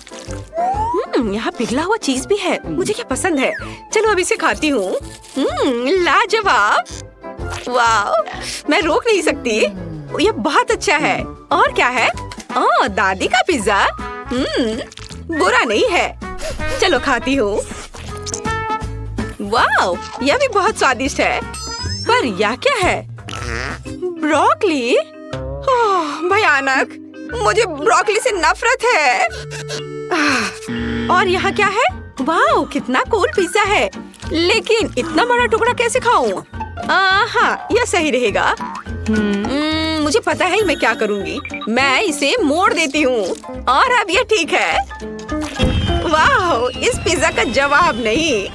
यहाँ पिघला हुआ चीज भी है, मुझे क्या पसंद है। चलो अब इसे खाती हूँ। लाजवाब, वाह, मैं रोक नहीं सकती। ये बहुत अच्छा है। और क्या है? ओह, दादी का पिज्जा। बुरा नहीं है। चलो खाती हूँ। वाह, यह भी बहुत स्वादिष्ट है। पर यह क्या है? ब्रोकली? ओह, भयानक। मुझे ब्रोकली से नफरत है। और यहाँ क्या है? वाह, कितना कूल पिज्जा है। लेकिन इतना बड़ा टुकड़ा कैसे खाऊं? हाँ, यह सही रहेगा। मुझे पता है मैं क्या करूँगी। मैं इसे मोड़ देती हूँ और अब यह ठीक है। वाह, इस पिज्जा का जवाब नहीं।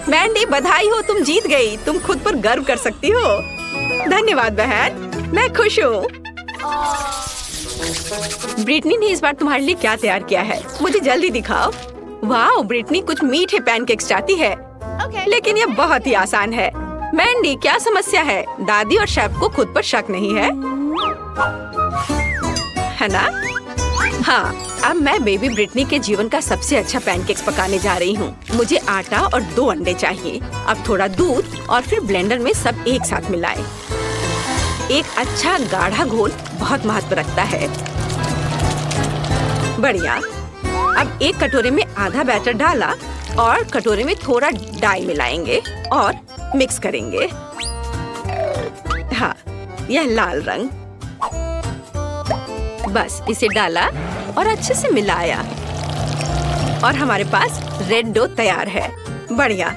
मैंडी, बधाई हो, तुम जीत गई। तुम खुद पर गर्व कर सकती हो। धन्यवाद बहन, मैं खुश हूँ। ब्रिटनी ने इस बार तुम्हारे लिए क्या तैयार किया है? मुझे जल्दी दिखाओ। वाह, ब्रिटनी कुछ मीठे पैनकेक्स चाहती है। लेकिन यह बहुत ही आसान है। मैंडी, क्या समस्या है? दादी और शेफ को खुद पर शक नहीं है ना? हाँ, अब मैं बेबी ब्रिटनी के जीवन का सबसे अच्छा पैनकेक्स पकाने जा रही हूँ। मुझे आटा और 2 अंडे चाहिए। अब थोड़ा दूध और फिर ब्लेंडर में सब एक साथ मिलाएं। एक अच्छा गाढ़ा घोल बहुत महत्व रखता है। बढ़िया। अब एक कटोरे में आधा बैटर डाला और कटोरे में थोड़ा डाई मिलाएंगे और मिक्स करेंगे। हाँ, यह लाल रंग। बस इसे डाला और अच्छे से मिलाया और हमारे पास रेड डो तैयार है। बढ़िया।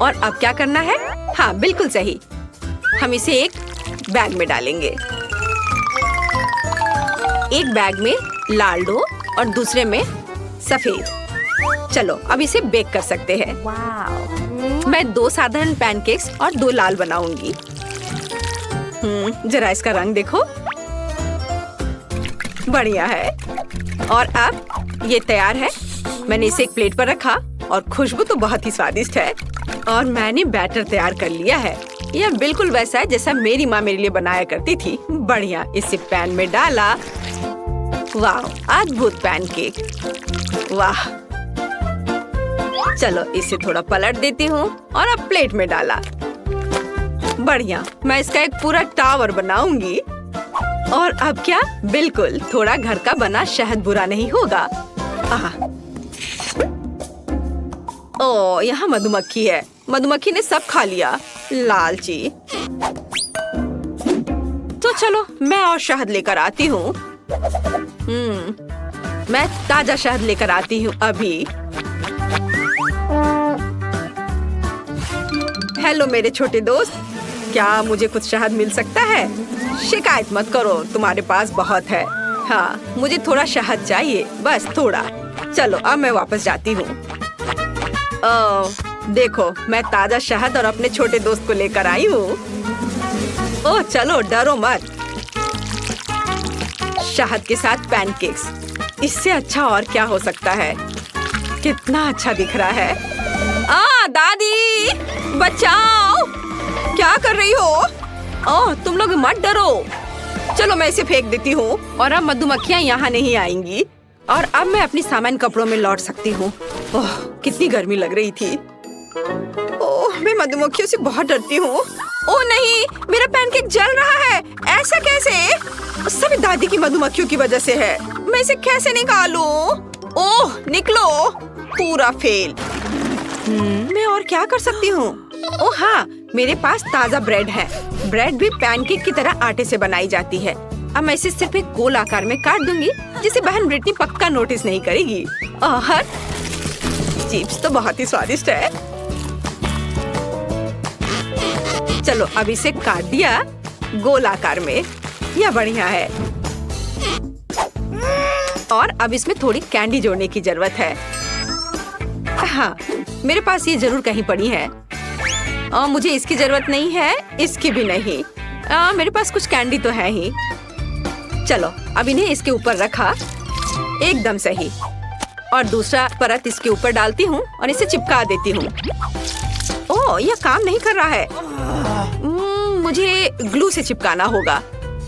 और अब क्या करना है? हाँ, बिल्कुल सही। हम इसे एक बैग में डालेंगे। एक बैग में लाल डो और दूसरे में सफेद। चलो अब इसे बेक कर सकते हैं। मैं 2 साधारण पैनकेक्स और 2 लाल बनाऊंगी। जरा इसका रंग देखो, बढ़िया है। और अब ये तैयार है। मैंने इसे एक प्लेट पर रखा और खुशबू तो बहुत ही स्वादिष्ट है। और मैंने बैटर तैयार कर लिया है। यह बिल्कुल वैसा है जैसा मेरी माँ मेरे लिए बनाया करती थी। बढ़िया। इसे पैन में डाला। वाह, अद्भुत पैनकेक। वाह। चलो इसे थोड़ा पलट देती हूँ और अब प्लेट में डाला। बढ़िया। मैं इसका एक पूरा टावर बनाऊंगी। और अब क्या? बिल्कुल, थोड़ा घर का बना शहद बुरा नहीं होगा। ओह, यहाँ मधुमक्खी है। मधुमक्खी ने सब खा लिया। लालची। तो चलो मैं और शहद लेकर आती हूँ। मैं ताजा शहद लेकर आती हूँ अभी। हेलो मेरे छोटे दोस्त, क्या मुझे कुछ शहद मिल सकता है? शिकायत मत करो, तुम्हारे पास बहुत है। हाँ, मुझे थोड़ा शहद चाहिए, बस थोड़ा। चलो अब मैं वापस जाती हूँ। देखो, मैं ताजा शहद और अपने छोटे दोस्त को लेकर आई हूँ। ओह चलो, डरो मत। शहद के साथ पैनकेक्स, इससे अच्छा और क्या हो सकता है? कितना अच्छा दिख रहा है। दादी बचाओ, क्या कर रही हो? ओह, तुम लोग मत डरो। चलो मैं इसे फेंक देती हूँ और अब मधुमक्खियाँ यहाँ नहीं आएंगी। और अब मैं अपनी सामान्य कपड़ों में लौट सकती हूँ। ओह, कितनी गर्मी लग रही थी। ओह, मैं मधुमक्खियों से बहुत डरती हूँ। ओह नहीं, मेरा पैनकेक जल रहा है। ऐसा कैसे? सभी दादी की मधुमक्खियों की वजह से है। मैं इसे कैसे निकालूं? ओह, निकलो। पूरा फेल। मैं और क्या कर सकती हूँ? ओह हाँ, मेरे पास ताजा ब्रेड है। ब्रेड भी पैनकेक की तरह आटे से बनाई जाती है। अब मैं इसे सिर्फ एक गोल आकार में काट दूंगी, जिसे बहन ब्रिटनी पक्का नोटिस नहीं करेगी। और चिप्स तो बहुत ही स्वादिष्ट है। चलो अब इसे काट दिया गोल आकार में। यह बढ़िया है। और अब इसमें थोड़ी कैंडी जोड़ने की जरूरत है। हाँ, मेरे पास ये जरूर कहीं पड़ी है। मुझे इसकी जरूरत नहीं है, इसकी भी नहीं। मेरे पास कुछ कैंडी तो है ही। चलो अब इन्हें इसके ऊपर रखा, एकदम सही। और दूसरा परत इसके ऊपर डालती हूँ और इसे चिपका देती हूँ। ओह, यह काम नहीं कर रहा है। मुझे ग्लू से चिपकाना होगा।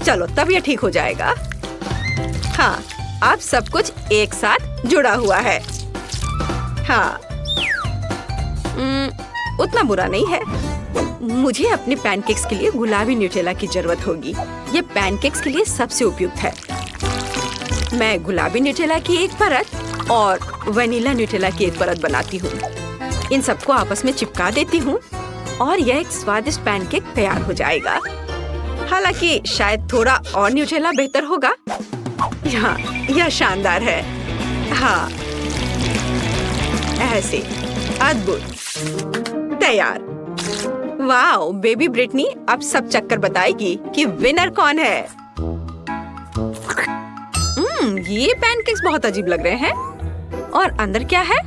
चलो तब यह ठीक हो जाएगा। हाँ, अब सब कुछ एक साथ जुड़ा हुआ है। हाँ, उतना बुरा नहीं है। मुझे अपने पैनकेक्स के लिए गुलाबी न्यूटेला की जरूरत होगी। ये पैनकेक्स के लिए सबसे उपयुक्त है। मैं गुलाबी न्यूटेला की एक परत और वनीला न्यूटेला की एक परत बनाती हूँ। इन सबको आपस में चिपका देती हूँ और यह एक स्वादिष्ट पैनकेक तैयार हो जाएगा। हालांकि शायद थोड़ा और न्यूटेला बेहतर होगा। हाँ, यह शानदार है। हाँ, ऐसे अद्भुत, तैयार। वाओ, बेबी ब्रिटनी अब सब चक्कर बताएगी कि विनर कौन है। ये पैनकेक्स बहुत अजीब लग रहे हैं। और अंदर क्या है?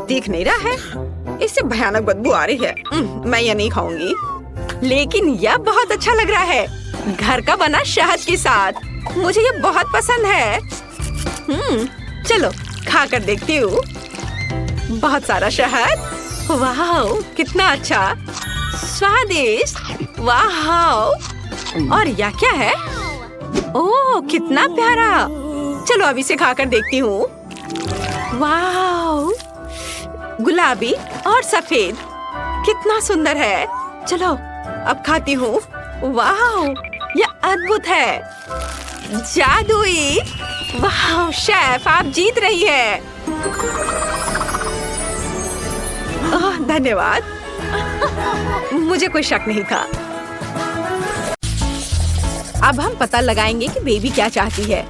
दिख नहीं रहा है। इससे भयानक बदबू आ रही है। मैं ये नहीं खाऊंगी। लेकिन यह बहुत अच्छा लग रहा है, घर का बना शहद के साथ। मुझे ये बहुत पसंद है। चलो खा कर देखती हूँ। बहुत सारा शहद। वाह, कितना अच्छा, स्वादिष्ट। वाह, और यह क्या है? ओह, कितना प्यारा। चलो अब इसे खाकर देखती हूँ। वाह, गुलाबी और सफेद, कितना सुंदर है। चलो अब खाती हूँ। वाह, यह अद्भुत है, जादुई। वाह शेफ, आप जीत रही है। धन्यवाद। मुझे कोई शक नहीं था। अब हम पता लगाएंगे कि बेबी क्या चाहती है।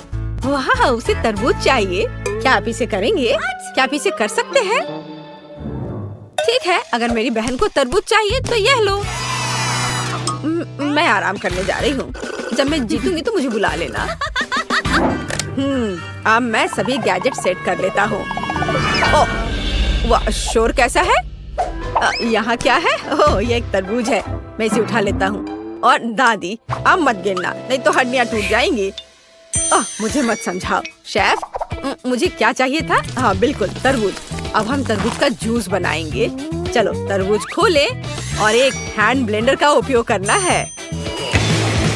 वाह, उसे तरबूज चाहिए। क्या आप इसे करेंगे? क्या आप इसे कर सकते हैं? ठीक है, अगर मेरी बहन को तरबूज चाहिए तो यह लो। मैं आराम करने जा रही हूँ। जब मैं जीतूंगी तो मुझे बुला लेना। अब मैं सभी गैजेट सेट कर लेता हूँ। ओह, वाह, शोर कैसा है? यहाँ क्या है? ओह, ये एक तरबूज है। मैं इसे उठा लेता हूँ। और दादी, अब मत गिरना, नहीं तो हड्डियाँ टूट जाएंगी। मुझे मत समझाओ शेफ। मुझे क्या चाहिए था? हाँ बिल्कुल, तरबूज। अब हम तरबूज का जूस बनाएंगे। चलो तरबूज खोले और एक हैंड ब्लेंडर का उपयोग करना है।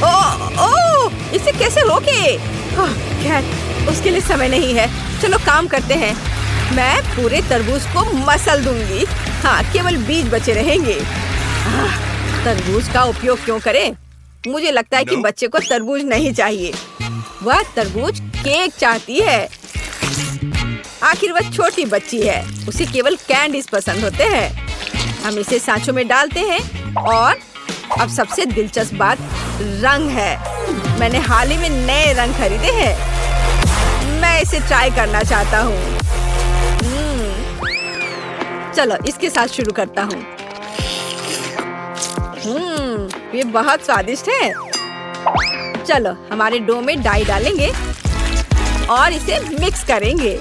ओह, इसे कैसे रोके? खैर, उसके लिए समय नहीं है। चलो काम करते हैं। मैं पूरे तरबूज को मसल दूंगी। हाँ, केवल बीज बचे रहेंगे। तरबूज का उपयोग क्यों करें? मुझे लगता है कि बच्चे को तरबूज नहीं चाहिए। वह तरबूज केक चाहती है। आखिर वह छोटी बच्ची है, उसे केवल कैंडीज पसंद होते हैं। हम इसे सांचों में डालते हैं। और अब सबसे दिलचस्प बात रंग है। मैंने हाल ही में नए रंग खरीदे हैं। मैं इसे ट्राई करना चाहता हूँ। चलो इसके साथ शुरू करता हूँ। ये बहुत स्वादिष्ट है। चलो हमारे डो में डाई डालेंगे और इसे मिक्स करेंगे।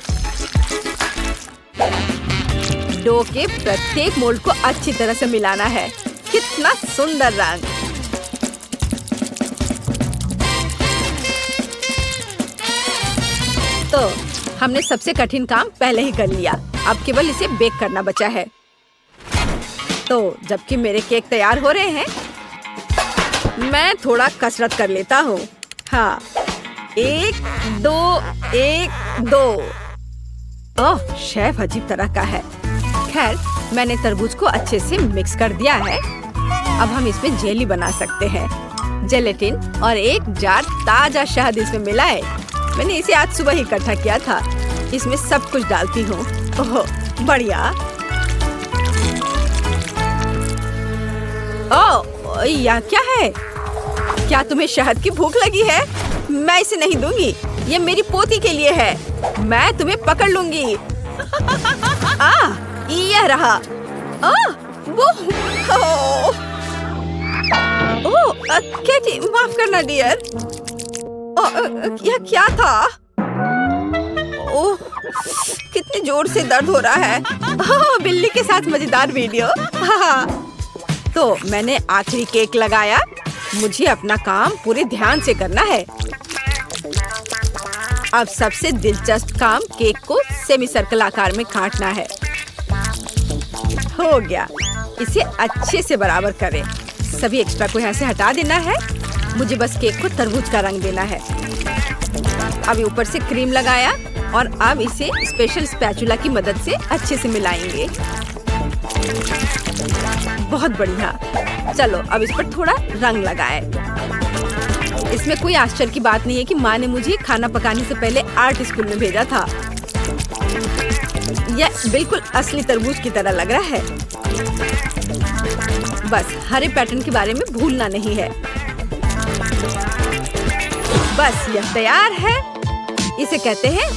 डो के प्रत्येक मोल्ड को अच्छी तरह से मिलाना है। कितना सुंदर रंग। तो हमने सबसे कठिन काम पहले ही कर लिया। अब केवल इसे बेक करना बचा है। तो जबकि मेरे केक तैयार हो रहे हैं, मैं थोड़ा कसरत कर लेता हूँ। हाँ, 1 2 1 2। ओह, शेफ अजीब तरह का है। खैर, मैंने तरबूज को अच्छे से मिक्स कर दिया है। अब हम इसमें जेली बना सकते हैं। जेलेटिन और एक जार ताजा शहद इसमें मिलाए। मैंने इसे आज सुबह ही इकट्ठा किया था। इसमें सब कुछ डालती हूँ। ओह, बढ़िया। ओह, यह क्या है? क्या तुम्हें शहद की भूख लगी है? मैं इसे नहीं दूंगी। ये मेरी पोती के लिए है। मैं तुम्हें पकड़ लूंगी। यह रहा। वो ओह केटी, माफ करना डियर। यह क्या था? ओह, कितने जोर से दर्द हो रहा है। बिल्ली के साथ मजेदार वीडियो। तो मैंने आखिरी केक लगाया। मुझे अपना काम पूरे ध्यान से करना है। अब सबसे दिलचस्प काम केक को सेमी सर्कल आकार में काटना है। हो गया। इसे अच्छे से बराबर करें। सभी एक्स्ट्रा को यहाँ से हटा देना है। मुझे बस केक को तरबूज का रंग देना है। अभी ऊपर से क्रीम लगाया और अब इसे स्पेशल स्पैचुला की मदद से अच्छे से मिलाएंगे। बहुत बढ़िया। चलो अब इस पर थोड़ा रंग लगाए। इसमें कोई आश्चर्य की बात नहीं है कि माँ ने मुझे खाना पकाने से पहले आर्ट स्कूल में भेजा था। यह बिल्कुल असली तरबूज की तरह लग रहा है। बस हरे पैटर्न के बारे में भूलना नहीं है। बस यह तैयार है। इसे कहते हैं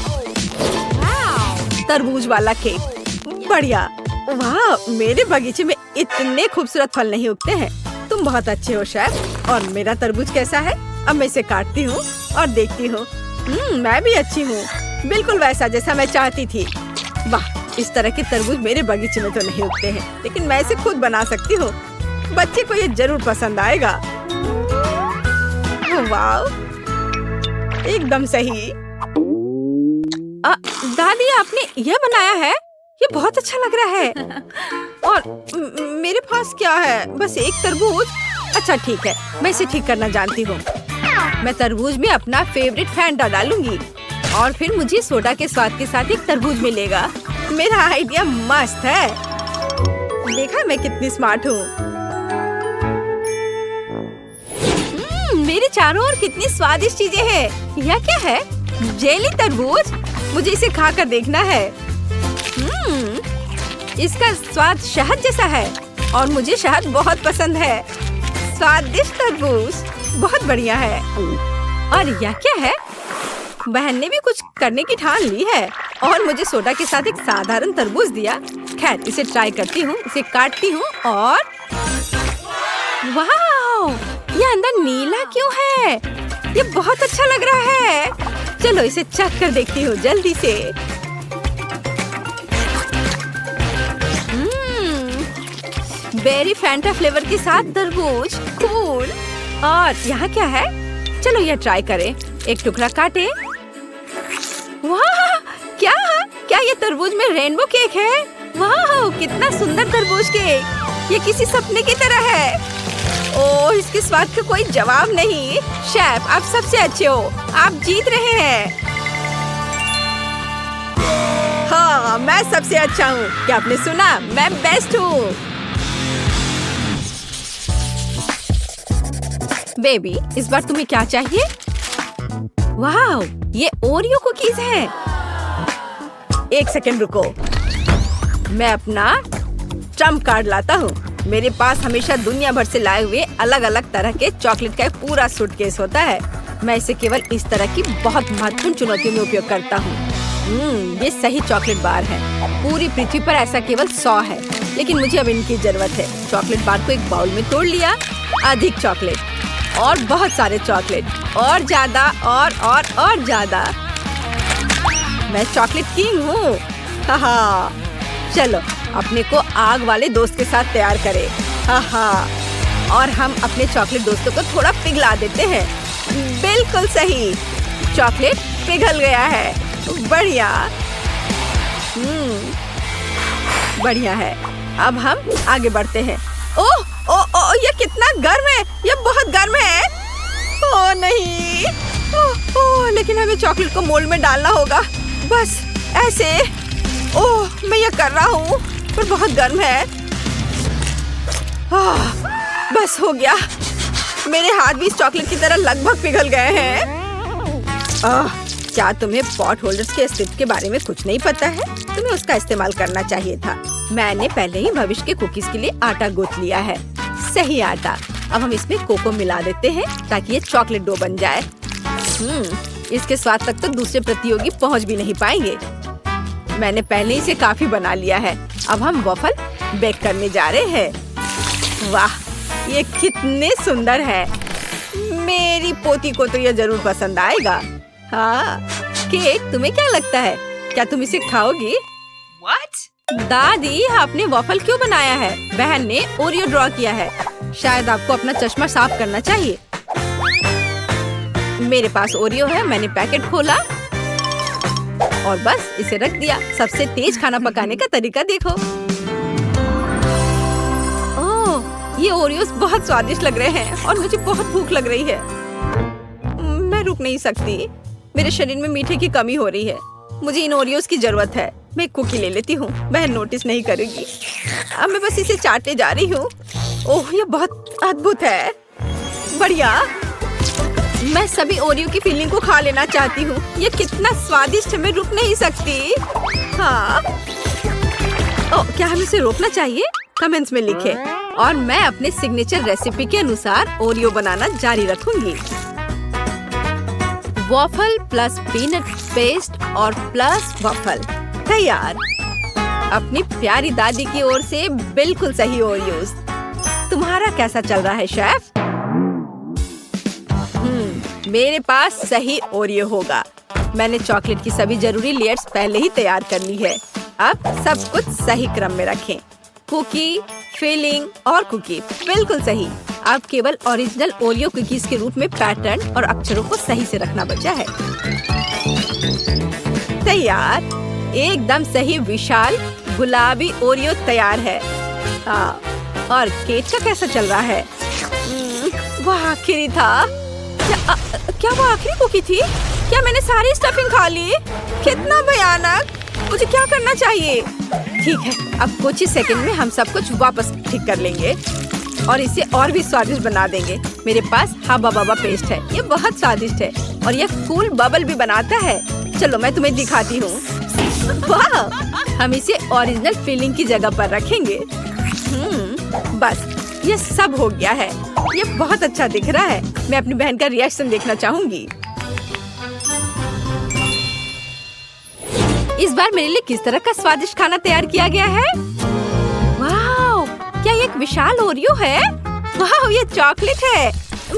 तरबूज वाला केक। बढ़िया। वाह, मेरे बगीचे में इतने खूबसूरत फल नहीं उगते हैं। तुम बहुत अच्छे हो शेफ। और मेरा तरबूज कैसा है? अब मैं इसे काटती हूँ और देखती हूँ। मैं भी अच्छी हूँ, बिल्कुल वैसा जैसा मैं चाहती थी। वाह, इस तरह के तरबूज मेरे बगीचे में तो नहीं उगते हैं, लेकिन मैं इसे खुद बना सकती हूँ। बच्चे को ये जरूर पसंद आएगा। वाह, एकदम सही। दादी, आपने यह बनाया है? ये बहुत अच्छा लग रहा है। और मेरे पास क्या है? बस एक तरबूज। अच्छा ठीक है, मैं इसे ठीक करना जानती हूँ। मैं तरबूज में अपना फेवरेट फैंटा डालूंगी और फिर मुझे सोडा के स्वाद के साथ एक तरबूज मिलेगा। मेरा आइडिया मस्त है। देखा मैं कितनी स्मार्ट हूँ। मेरे चारों ओर कितनी स्वादिष्ट चीजें हैं। यह क्या है? जेली तरबूज। मुझे इसे खाकर देखना है। इसका स्वाद शहद जैसा है और मुझे शहद बहुत पसंद है। स्वादिष्ट तरबूज, बहुत बढ़िया है। और यह क्या है? बहन ने भी कुछ करने की ठान ली है और मुझे सोडा के साथ एक साधारण तरबूज दिया। खैर, इसे ट्राई करती हूँ। इसे काटती हूँ और वाह, ये अंदर नीला क्यों है? ये बहुत अच्छा लग रहा है। चलो इसे चख कर देखती हूँ जल्दी से। बेरी फैंटा फ्लेवर के साथ तरबूज, कूल। और यहाँ क्या है? चलो यह ट्राई करें। एक टुकड़ा काटे। वाह, क्या ये तरबूज में रेनबो केक है? वाह, कितना सुंदर तरबूज केक। ये किसी सपने की तरह है। ओह, इसके स्वाद का कोई जवाब नहीं। शेफ, आप सबसे अच्छे हो। आप जीत रहे हैं। हाँ, मैं सबसे अच्छा हूँ। क्या आपने सुना? मैं बेस्ट हूँ। बेबी, इस बार तुम्हें क्या चाहिए? वाह, ये ओरियो कुकीज हैं। एक सेकंड रुको, मैं अपना ट्रम्प कार्ड लाता हूँ। मेरे पास हमेशा दुनिया भर से लाए हुए अलग अलग तरह के चॉकलेट का एक पूरा सूटकेस होता है। मैं इसे केवल इस तरह की बहुत महत्वपूर्ण चुनौतियों में उपयोग करता हूँ। ये सही चॉकलेट बार है। पूरी पृथ्वी पर ऐसा केवल 100 है, लेकिन मुझे अब इनकी जरूरत है। चॉकलेट बार को एक बाउल में तोड़ लिया। अधिक चॉकलेट और बहुत सारे चॉकलेट और ज्यादा और ज्यादा। मैं चॉकलेट किंग हूँ। हाँ, चलो अपने को आग वाले दोस्त के साथ तैयार करें। हाँ, और हम अपने चॉकलेट दोस्तों को थोड़ा पिघला देते हैं। बिल्कुल सही, चॉकलेट पिघल गया है। बढ़िया। बढ़िया है। अब हम आगे बढ़ते हैं। ओह, ये कितना गर्म है। ये बहुत गर्म है। ओह नहीं। ओह, लेकिन हमें चॉकलेट को मोल्ड में डालना होगा। बस ऐसे। ओह, मैं ये कर रहा हूँ, पर बहुत गर्म है। बस हो गया। मेरे हाथ भी इस चॉकलेट की तरह लगभग पिघल गए हैं। क्या तुम्हें पॉट होल्डर्स के अस्तित्व के बारे में कुछ नहीं पता है? तुम्हें उसका इस्तेमाल करना चाहिए था। मैंने पहले ही भविष्य के कुकीज के लिए आटा गूंथ लिया है। सही आटा। अब हम इसमें कोको मिला देते हैं ताकि ये चॉकलेट डो बन जाए। इसके स्वाद तक तो दूसरे प्रतियोगी पहुंच भी नहीं पाएंगे। मैंने पहले ही से काफी बना लिया है। अब हम वॉफल बेक करने जा रहे हैं। वाह, ये कितने सुंदर है। मेरी पोती को तो ये जरूर पसंद आएगा। हाँ, केक तुम्हें क्या लगता है? क्या तुम इसे खाओगी? What? दादी, आपने वॉफल क्यों बनाया है? बहन ने ओरियो ड्रॉ किया है। शायद आपको अपना चश्मा साफ करना चाहिए। मेरे पास ओरियो है। मैंने पैकेट खोला और बस इसे रख दिया। सबसे तेज खाना पकाने का तरीका देखो। ओह, ये ओरियोस बहुत स्वादिष्ट लग रहे हैं और मुझे बहुत भूख लग रही है। मैं रुक नहीं सकती। मेरे शरीर में मीठे की कमी हो रही है। मुझे इन ओरियोस की जरूरत है। मैं एक कुकी ले लेती हूँ। बहन नोटिस नहीं करेगी। अब मैं बस इसे चाटने जा रही हूँ। ओह, ये बहुत अद्भुत है। बढ़िया। मैं सभी ओरियो की फीलिंग को खा लेना चाहती हूँ। ये कितना स्वादिष्ट है, मैं रुक नहीं सकती। हाँ। ओह, क्या हमें इसे रोकना चाहिए? कमेंट्स में लिखें। और मैं अपने सिग्नेचर रेसिपी के अनुसार ओरियो बनाना जारी रखूंगी। वॉफल प्लस पीनट पेस्ट और प्लस वॉफल तैयार। अपनी प्यारी दादी की ओर से बिल्कुल सही ओरियोस। तुम्हारा कैसा चल रहा है शेफ? मेरे पास सही ओरियो होगा। मैंने चॉकलेट की सभी जरूरी लेयर्स पहले ही तैयार कर ली है। अब सब कुछ सही क्रम में रखें। कुकी, फिलिंग और कुकी बिल्कुल सही। अब केवल ओरिजिनल ओरियो कुकीज के रूप में पैटर्न और अक्षरों को सही से रखना बचा है। तैयार। एकदम सही विशाल गुलाबी ओरियो तैयार है। हाँ, और केक का कैसा चल रहा है? वह आखिरी था। क्या वो आखिरी कुकी थी? क्या मैंने सारी स्टफिंग खा ली? कितना भयानक। मुझे क्या करना चाहिए? ठीक है, अब कुछ ही सेकंड में हम सब कुछ वापस ठीक कर लेंगे और इसे और भी स्वादिष्ट बना देंगे। मेरे पास हब्बा बब्बा पेस्ट है। ये बहुत स्वादिष्ट है और ये कूल बबल भी बनाता है। चलो मैं तुम्हें दिखाती हूँ। वाह! हम इसे ओरिजिनल फिलिंग की जगह पर रखेंगे। बस ये सब हो गया है। ये बहुत अच्छा दिख रहा है। मैं अपनी बहन का रिएक्शन देखना चाहूंगी। इस बार मेरे लिए किस तरह का स्वादिष्ट खाना तैयार किया गया है? वाह! क्या ये एक विशाल ओरियो है? वाह! ये चॉकलेट है।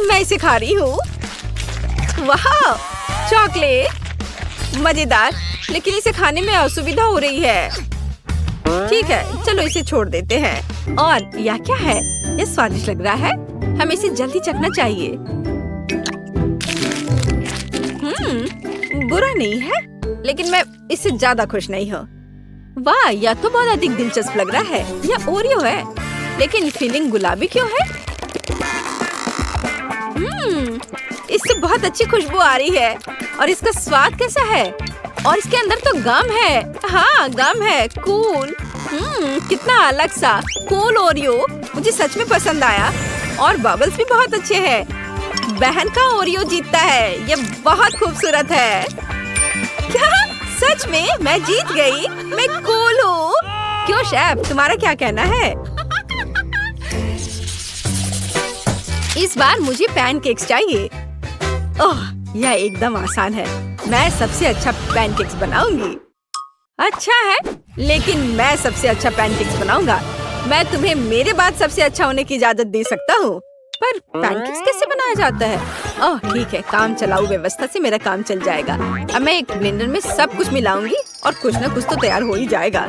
मैं इसे खा रही हूँ। वाह! चॉकलेट मजेदार, लेकिन इसे खाने में असुविधा हो रही है। ठीक है, चलो इसे छोड़ देते हैं। और यह क्या है? ये स्वादिष्ट लग रहा है। हमें इसे जल्दी चखना चाहिए। बुरा नहीं है, लेकिन मैं इससे ज्यादा खुश नहीं हूँ। वाह! यह तो बहुत अधिक दिलचस्प लग रहा है। यह ओरियो है, लेकिन फिलिंग गुलाबी क्यों है? इससे बहुत अच्छी खुशबू आ रही है। और इसका स्वाद कैसा है? और इसके अंदर तो गम है। हाँ, गम है। कूल। कितना अलग सा कूल ओरियो। मुझे सच में पसंद आया। और बबल्स भी बहुत अच्छे हैं। बहन का ओरियो जीतता है। ये बहुत खूबसूरत है। क्या सच में मैं जीत गई? मैं कूल हूँ। क्यों शेफ, तुम्हारा क्या कहना है? इस बार मुझे पैनकेक्स चाहिए। ओह, यह एकदम आसान है। मैं सबसे अच्छा पैनकेक्स बनाऊंगी। अच्छा है, लेकिन मैं सबसे अच्छा पैनकेक्स बनाऊंगा। मैं तुम्हें मेरे बाद सबसे अच्छा होने की इजाजत दे सकता हूँ, पर पैनकेक्स कैसे बनाया जाता है? ओह ठीक है, काम चलाऊ व्यवस्था से मेरा काम चल जाएगा। अब मैं एक ब्लेंडर में सब कुछ मिलाऊंगी और कुछ न कुछ तो तैयार हो ही जाएगा।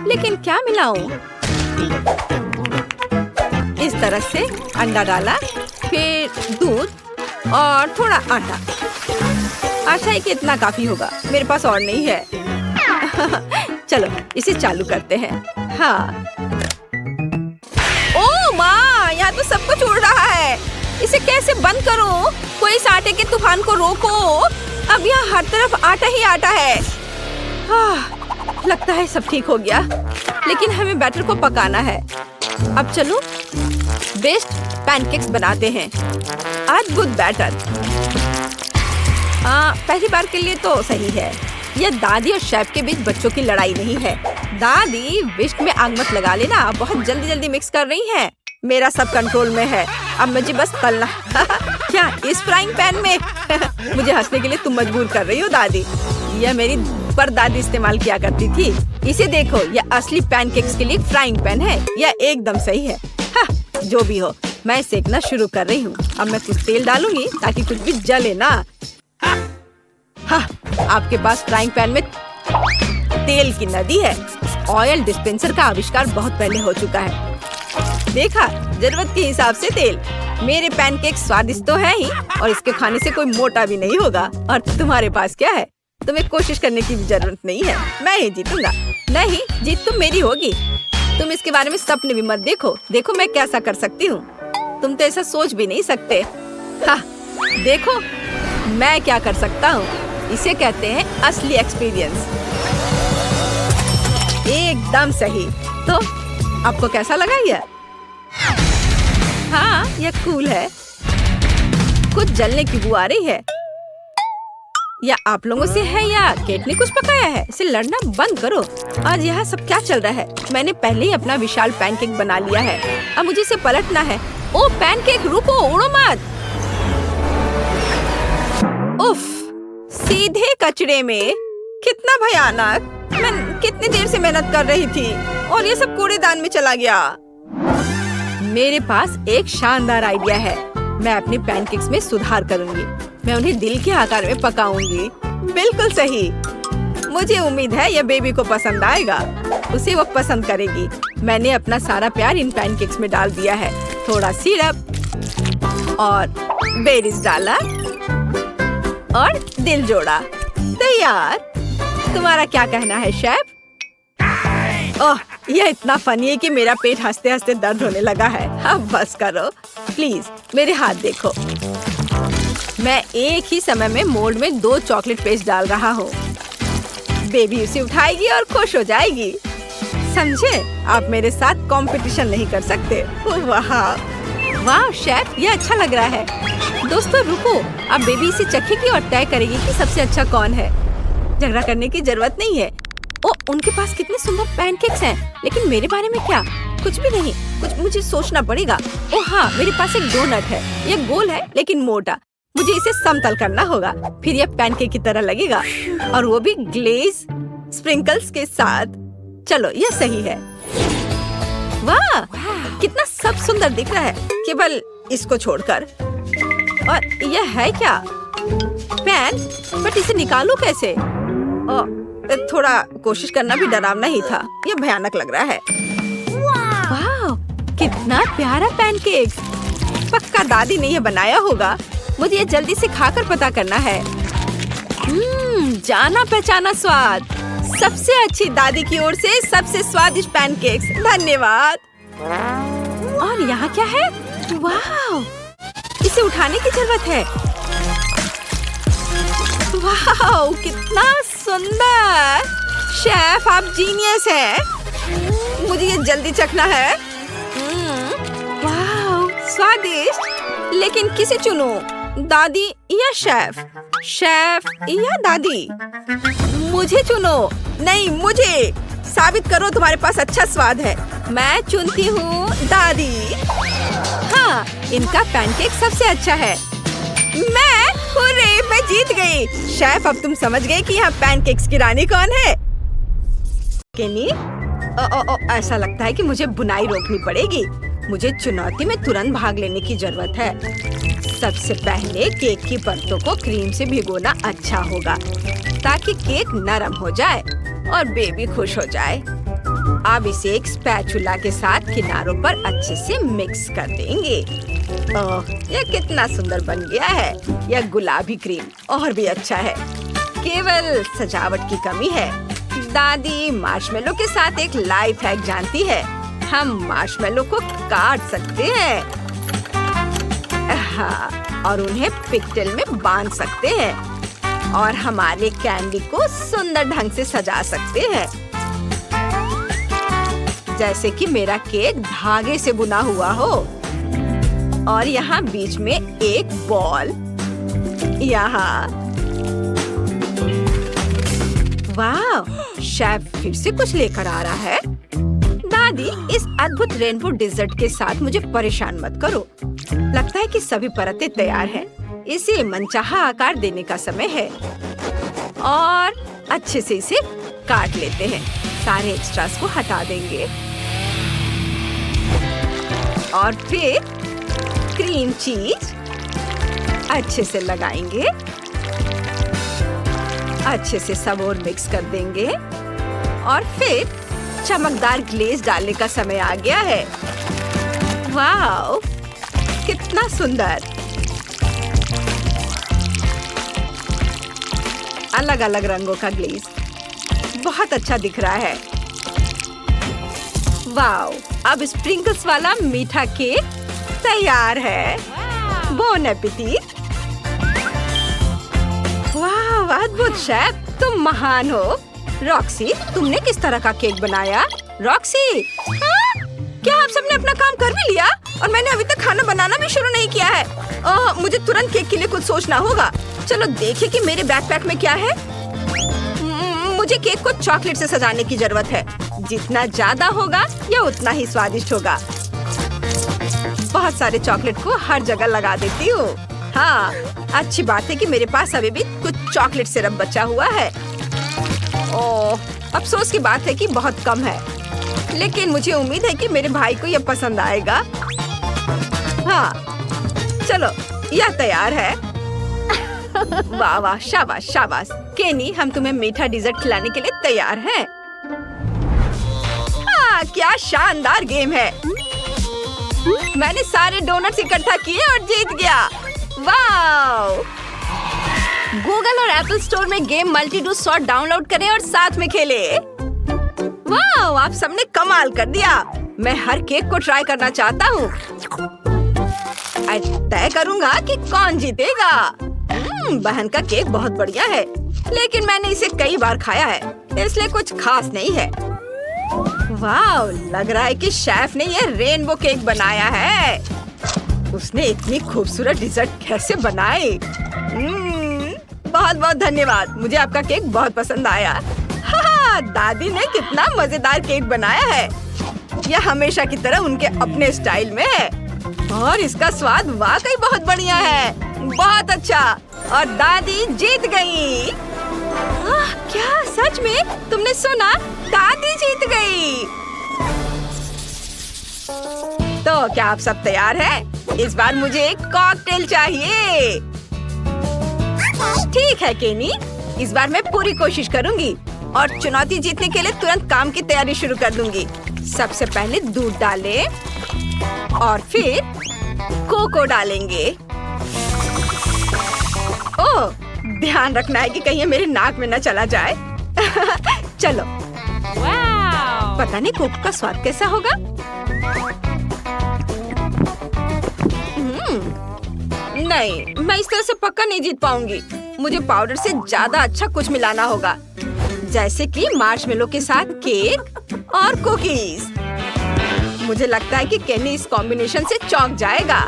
लेकिन क्या मिलाऊं? इस तरह से अंडा डाला, फिर दूध और थोड़ा आटा। आशा है कि इतना काफी होगा। मेरे पास और नहीं है। चलो इसे चालू करते हैं। हाँ। ओह माँ, यहाँ तो सब कुछ उड़ रहा है। इसे कैसे बंद करूं? कोई इस आटे के तूफान को रोको। अब यहाँ हर तरफ आटा ही आटा है। लगता है सब ठीक हो गया, लेकिन हमें बैटर को पकाना है। अब चलो बेस्ट पैनकेक्स बनाते हैं। अद्भुत बैटर। पहली बार के लिए तो सही है। यह दादी और शेफ के बीच बच्चों की लड़ाई नहीं है। दादी विस्क में आग मत लगा लेना, बहुत जल्दी जल्दी मिक्स कर रही हैं। मेरा सब कंट्रोल में है, अब मुझे बस तलना। क्या इस फ्राइंग पैन में? मुझे हंसने के लिए तुम मजबूर कर रही हो दादी। यह मेरी परदादी इस्तेमाल किया करती थी। इसे देखो, यह असली पैनकेक्स के लिए फ्राइंग पैन है। यह एकदम सही है। जो भी हो, मैं सेकना शुरू कर रही हूँ। अब मैं कुछ तेल डालूंगी ताकि कुछ भी जले ना। हाँ, आपके पास फ्राइंग पैन में तेल की नदी है। ऑयल डिस्पेंसर का आविष्कार बहुत पहले हो चुका है। देखा, जरूरत के हिसाब से तेल। मेरे पैनकेक स्वादिष्ट तो है ही और इसके खाने से कोई मोटा भी नहीं होगा। और तुम्हारे पास क्या है? तुम्हें कोशिश करने की भी जरूरत नहीं है। मैं ही जीतूंगा। नहीं, जीत तुम मेरी होगी। तुम इसके बारे में सपने भी मत देखो। देखो मैं कैसा कर सकती हूँ। तुम तो ऐसा सोच भी नहीं सकते। हाँ, देखो मैं क्या कर सकता हूँ। इसे कहते हैं असली एक्सपीरियंस। एकदम सही। तो आपको कैसा लगा यह? हाँ, यह कूल है। कुछ जलने की बू आ रही है। या आप लोगों से है या केट ने कुछ पकाया है? इसे लड़ना बंद करो। आज यहाँ सब क्या चल रहा है? मैंने पहले ही अपना विशाल पैनकेक बना लिया है। अब मुझे इसे पलटना है। ओ पैनकेक, रुको, उड़ो मत। उफ, सीधे कचरे में। कितना भयानक। मैं कितनी देर से मेहनत कर रही थी और ये सब कूड़ेदान में चला गया। मेरे पास एक शानदार आइडिया है। मैं अपने पैनकेक्स में सुधार करूंगी। मैं उन्हें दिल के आकार में पकाऊंगी। बिल्कुल सही। मुझे उम्मीद है यह बेबी को पसंद आएगा। उसे वो पसंद करेगी। मैंने अपना सारा प्यार इन पैनकेक्स में डाल दिया है। थोड़ा सिरप और बेरीज डाला और दिल जोड़ा। तैयार। तुम्हारा क्या कहना है शेफ? ओह, यह इतना फनी है कि मेरा पेट हंसते हंसते दर्द होने लगा है। अब बस करो प्लीज, मेरे हाथ देखो। मैं एक ही समय में मोल्ड में 2 चॉकलेट पेस्ट डाल रहा हूँ। बेबी उसे उठाएगी और खुश हो जाएगी। समझे? आप मेरे साथ कंपटीशन नहीं कर सकते। वाह वाह शेफ, ये अच्छा लग रहा है। दोस्तों रुको, अब बेबी इसे चखेगी और तय करेगी कि सबसे अच्छा कौन है। झगड़ा करने की जरूरत नहीं है। ओ, उनके पास कितने सुंदर पैनकेक्स हैं, लेकिन मेरे बारे में क्या? कुछ भी नहीं। कुछ मुझे सोचना पड़ेगा। ओ हाँ, मेरे पास एक डोनट है। यह गोल है लेकिन मोटा। मुझे इसे समतल करना होगा, फिर यह पैनकेक की तरह लगेगा और वो भी ग्लेज स्प्रिंकल्स के साथ। चलो, यह सही है। वाह, कितना सब सुंदर दिख रहा है, केवल इसको छोड़कर। और यह है क्या? पैन, बट इसे निकालूं कैसे? थोड़ा कोशिश करना भी डरावना ही था। यह भयानक लग रहा है। वाह, कितना प्यारा पैनकेक। पक्का दादी ने यह बनाया होगा। मुझे ये जल्दी से खाकर पता करना है। जाना पहचाना स्वाद। सबसे अच्छी दादी की ओर से सबसे स्वादिष्ट पैनकेक्स। धन्यवाद। और यहाँ क्या है? वाह, इसे उठाने की जरूरत है। वाह, कितना सुंदर। शेफ, आप जीनियस हैं। मुझे ये जल्दी चखना है। वाह, स्वादिष्ट। लेकिन किसे चुनूं? दादी या शेफ? शेफ या दादी? मुझे चुनो। नहीं, मुझे। साबित करो तुम्हारे पास अच्छा स्वाद है। मैं चुनती हूँ दादी। हाँ, इनका पैनकेक सबसे अच्छा है। मैं जीत गई। शेफ, अब तुम समझ गए कि यहाँ पैनकेक्स की रानी कौन है? केनी? ऐसा लगता है कि मुझे बुनाई रोकनी पड़ेगी। मुझे चुनौती में तुरंत भाग लेने की जरूरत है। सबसे पहले केक की परतों को क्रीम से भिगोना अच्छा होगा ताकि केक नरम हो जाए और बेबी खुश हो जाए। अब इसे एक स्पैचुला के साथ किनारों पर अच्छे से मिक्स कर देंगे। ओह, यह कितना सुंदर बन गया है। यह गुलाबी क्रीम और भी अच्छा है। केवल सजावट की कमी है। दादी मार्शमेलो के साथ एक लाइफ हैक जानती है। हम मार्शमेलो को काट सकते हैं। हाँ, और उन्हें पिकटेल में बांध सकते हैं और हमारे कैंडी को सुंदर ढंग से सजा सकते हैं, जैसे कि मेरा केक धागे से बुना हुआ हो। और यहाँ बीच में एक बॉल। यहाँ। वाह, शेफ फिर से कुछ लेकर आ रहा है। दादी, इस अद्भुत रेनबो डेजर्ट के साथ मुझे परेशान मत करो। लगता है कि सभी परतें तैयार हैं। इसे मनचाहा आकार देने का समय है और अच्छे से इसे काट लेते हैं। सारे एक्स्ट्रास को हटा देंगे और फिर क्रीम चीज अच्छे से लगाएंगे। अच्छे से सब और मिक्स कर देंगे और फिर चमकदार ग्लेज डालने का समय आ गया है। वाओ, कितना सुंदर! अलग अलग रंगों का ग्लेज बहुत अच्छा दिख रहा है। वाओ, अब स्प्रिंकल्स वाला मीठा केक तैयार है। Bone appétit! वाह, अद्भुत शेफ, तुम महान हो। रॉक्सी, तुमने किस तरह का केक बनाया? रॉक्सी, क्या आप सबने अपना काम कर भी लिया? और मैंने अभी तक खाना बनाना भी शुरू नहीं किया है। मुझे तुरंत केक के लिए कुछ सोचना होगा। चलो देखें कि मेरे बैकपैक में क्या है। मुझे केक को चॉकलेट से सजाने की जरूरत है। जितना ज्यादा होगा यह उतना ही स्वादिष्ट होगा। बहुत सारे चॉकलेट को हर जगह लगा देती हूँ। हाँ, अच्छी बात है कि मेरे पास अभी भी कुछ चॉकलेट सिरप बचा हुआ है। ओह, अफसोस की बात है कि बहुत कम है, लेकिन मुझे उम्मीद है कि मेरे भाई को यह पसंद आएगा। हाँ, चलो, यह तैयार है। वाह वाह, शाबाश शाबाश। केनी, हम तुम्हें मीठा डिजर्ट खिलाने के लिए तैयार हैं। हाँ, क्या शानदार गेम है। मैंने सारे डोनट्स इकट्ठा किए और जीत गया। वाह! गूगल और एप्पल स्टोर में गेम मल्टी-डू सॉर्ट डाउनलोड करें और साथ में खेलें। वाह, आप सबने कमाल कर दिया। मैं हर केक को ट्राई करना चाहता हूँ। आज तय करूँगा कि कौन जीतेगा। बहन का केक बहुत बढ़िया है, लेकिन मैंने इसे कई बार खाया है, इसलिए कुछ खास नहीं है। वाह, लग रहा है कि शेफ ने ये रेनबो केक बनाया है। उसने इतनी खूबसूरत डिजर्ट कैसे बनाई? बहुत बहुत धन्यवाद, मुझे आपका केक बहुत पसंद आया। हाँ, दादी ने कितना मजेदार केक बनाया है। यह हमेशा की तरह उनके अपने स्टाइल में है और इसका स्वाद वाकई बहुत बढ़िया है। बहुत अच्छा, और दादी जीत गई। क्या सच में? तुमने सुना? दादी जीत गई। तो क्या आप सब तैयार हैं? इस बार मुझे एक कॉकटेल चाहिए। ठीक है केनी, इस बार मैं पूरी कोशिश करूंगी और चुनौती जीतने के लिए तुरंत काम की तैयारी शुरू कर दूंगी। सबसे पहले दूध डालें और फिर कोको डालेंगे। ओह, ध्यान रखना है कि कहीं ये मेरे नाक में न चला जाए। चलो। पता नहीं कोको का स्वाद कैसा होगा। नहीं, मैं इस तरह से पक्का नहीं जीत पाऊंगी। मुझे पाउडर से ज्यादा अच्छा कुछ मिलाना होगा, जैसे कि मार्शमेलो के साथ केक और कुकीज। मुझे लगता है कि केनी इस कॉम्बिनेशन से चौंक जाएगा।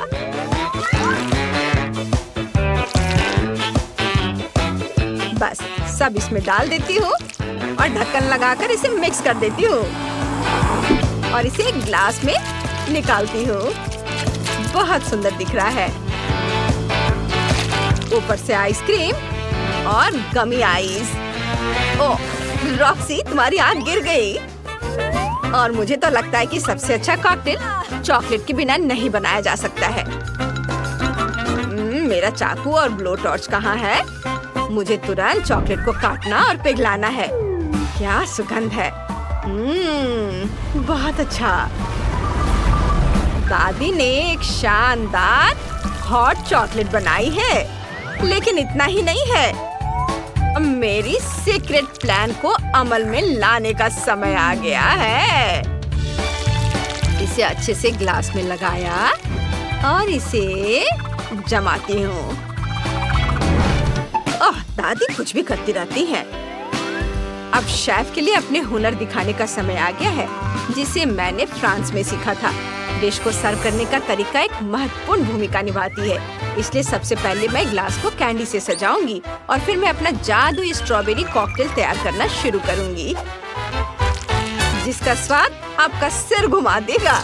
बस सब इसमें डाल देती हूँ और ढक्कन लगाकर इसे मिक्स कर देती हूँ और इसे एक ग्लास में निकालती हूँ। बहुत सुंदर दिख रहा है। ऊपर से आइसक्रीम और गमी आइस। ओह, रॉक्सी, तुम्हारी आंख गिर गई। और मुझे तो लगता है कि सबसे अच्छा कॉकटेल चॉकलेट के बिना नहीं बनाया जा सकता है। मेरा चाकू और ब्लो टॉर्च कहाँ है? मुझे तुरंत चॉकलेट को काटना और पिघलाना है। क्या सुगंध है। बहुत अच्छा। दादी ने एक शानदार हॉट चॉकलेट बनाई है, लेकिन इतना ही नहीं है। मेरी सीक्रेट प्लान को अमल में लाने का समय आ गया है। इसे अच्छे से ग्लास में लगाया और इसे जमाती हूँ। ओह, दादी कुछ भी करती रहती हैं। अब शेफ के लिए अपने हुनर दिखाने का समय आ गया है, जिसे मैंने फ्रांस में सीखा था। डिश को सर्व करने का तरीका एक महत्वपूर्ण भूमिका निभाती है, इसलिए सबसे पहले मैं ग्लास को कैंडी से सजाऊंगी और फिर मैं अपना जादुई स्ट्रॉबेरी कॉकटेल तैयार करना शुरू करूंगी, जिसका स्वाद आपका सिर घुमा देगा।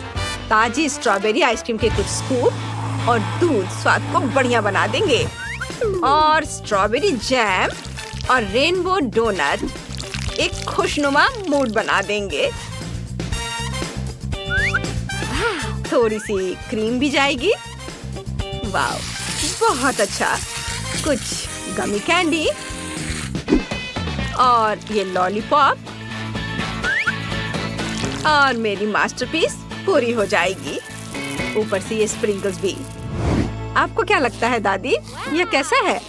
ताजी स्ट्रॉबेरी आइसक्रीम के कुछ स्कूप और दूध स्वाद को बढ़िया बना देंगे, और स्ट्रॉबेरी जैम और रेनबो डोनट एक खुशनुमा मूड बना देंगे। थोड़ी सी क्रीम भी जाएगी वाह, बहुत अच्छा। कुछ गमी कैंडी और ये लॉलीपॉप और मेरी मास्टरपीस पूरी हो जाएगी। ऊपर से ये स्प्रिंकल्स भी। आपको क्या लगता है दादी, ये कैसा है?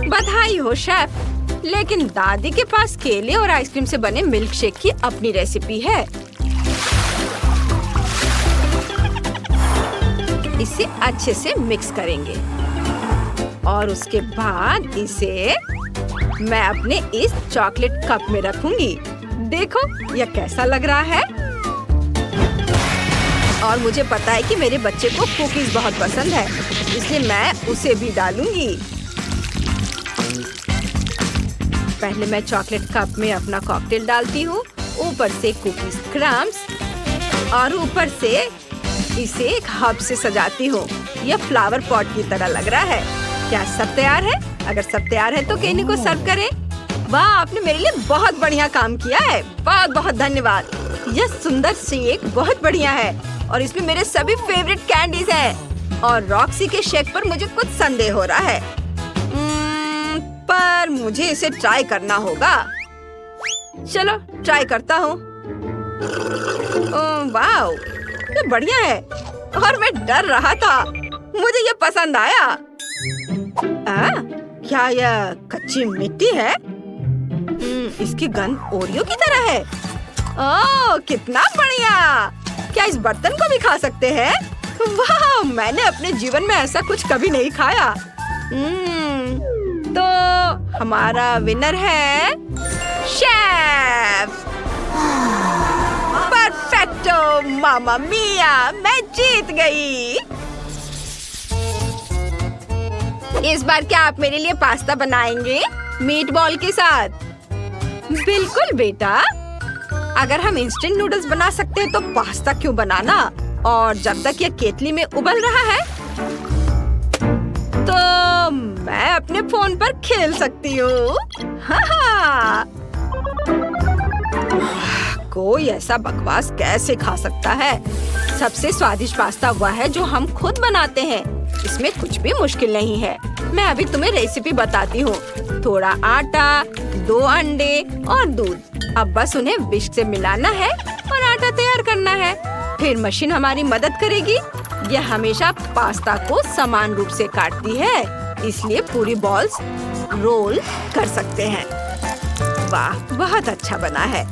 बधाई हो शेफ, लेकिन दादी के पास केले और आइसक्रीम से बने मिल्क शेक की अपनी रेसिपी है। इसे अच्छे से मिक्स करेंगे और उसके बाद इसे मैं अपने इस चॉकलेट कप में रखूंगी। देखो यह कैसा लग रहा है। और मुझे पता है कि मेरे बच्चे को कुकीज बहुत पसंद है, इसलिए मैं उसे भी डालूंगी। पहले मैं चॉकलेट कप में अपना कॉकटेल डालती हूँ, ऊपर से कुकीज क्रम्स और ऊपर से इसे एक हब से सजाती हूँ। यह फ्लावर पॉट की तरह लग रहा है। क्या सब तैयार है? अगर सब तैयार है तो केनी को सर्व करें। वाह, आपने मेरे लिए बहुत बढ़िया काम किया है। बहुत बहुत धन्यवाद। यह सुंदर शेक बहुत बढ़िया है और इसमें मेरे सभी फेवरेट कैंडीज हैं। और रॉक्सी के शेक पर मुझे कुछ संदेह हो रहा है, पर मुझे इसे ट्राई करना होगा। चलो ट्राई करता हूँ। वाह, ये बढ़िया है और मैं डर रहा था। मुझे ये पसंद आया। क्या यह कच्ची मिट्टी है? इसकी गंध ओरियो की तरह है। ओह, कितना बढ़िया। क्या इस बर्तन को भी खा सकते हैं? वाह, मैंने अपने जीवन में ऐसा कुछ कभी नहीं खाया। तो हमारा विनर है शेफ। परफेक्टो, मामा मिया, मैं जीत गई। इस बार क्या आप मेरे लिए पास्ता बनाएंगे मीट बॉल के साथ? बिल्कुल बेटा, अगर हम इंस्टेंट नूडल्स बना सकते हैं तो पास्ता क्यों बनाना? और जब तक ये केतली में उबल रहा है तो मैं अपने फोन पर खेल सकती हूँ। कोई ऐसा बकवास कैसे खा सकता है? सबसे स्वादिष्ट पास्ता वह है जो हम खुद बनाते हैं। इसमें कुछ भी मुश्किल नहीं है। मैं अभी तुम्हें रेसिपी बताती हूँ। थोड़ा आटा, 2 अंडे और दूध। अब बस उन्हें विस्क से मिलाना है और आटा तैयार करना है। फिर मशीन हमारी मदद करेगी। यह हमेशा पास्ता को समान रूप से काटती है, इसलिए पूरी बॉल्स रोल कर सकते हैं। वाह, बहुत अच्छा बना है।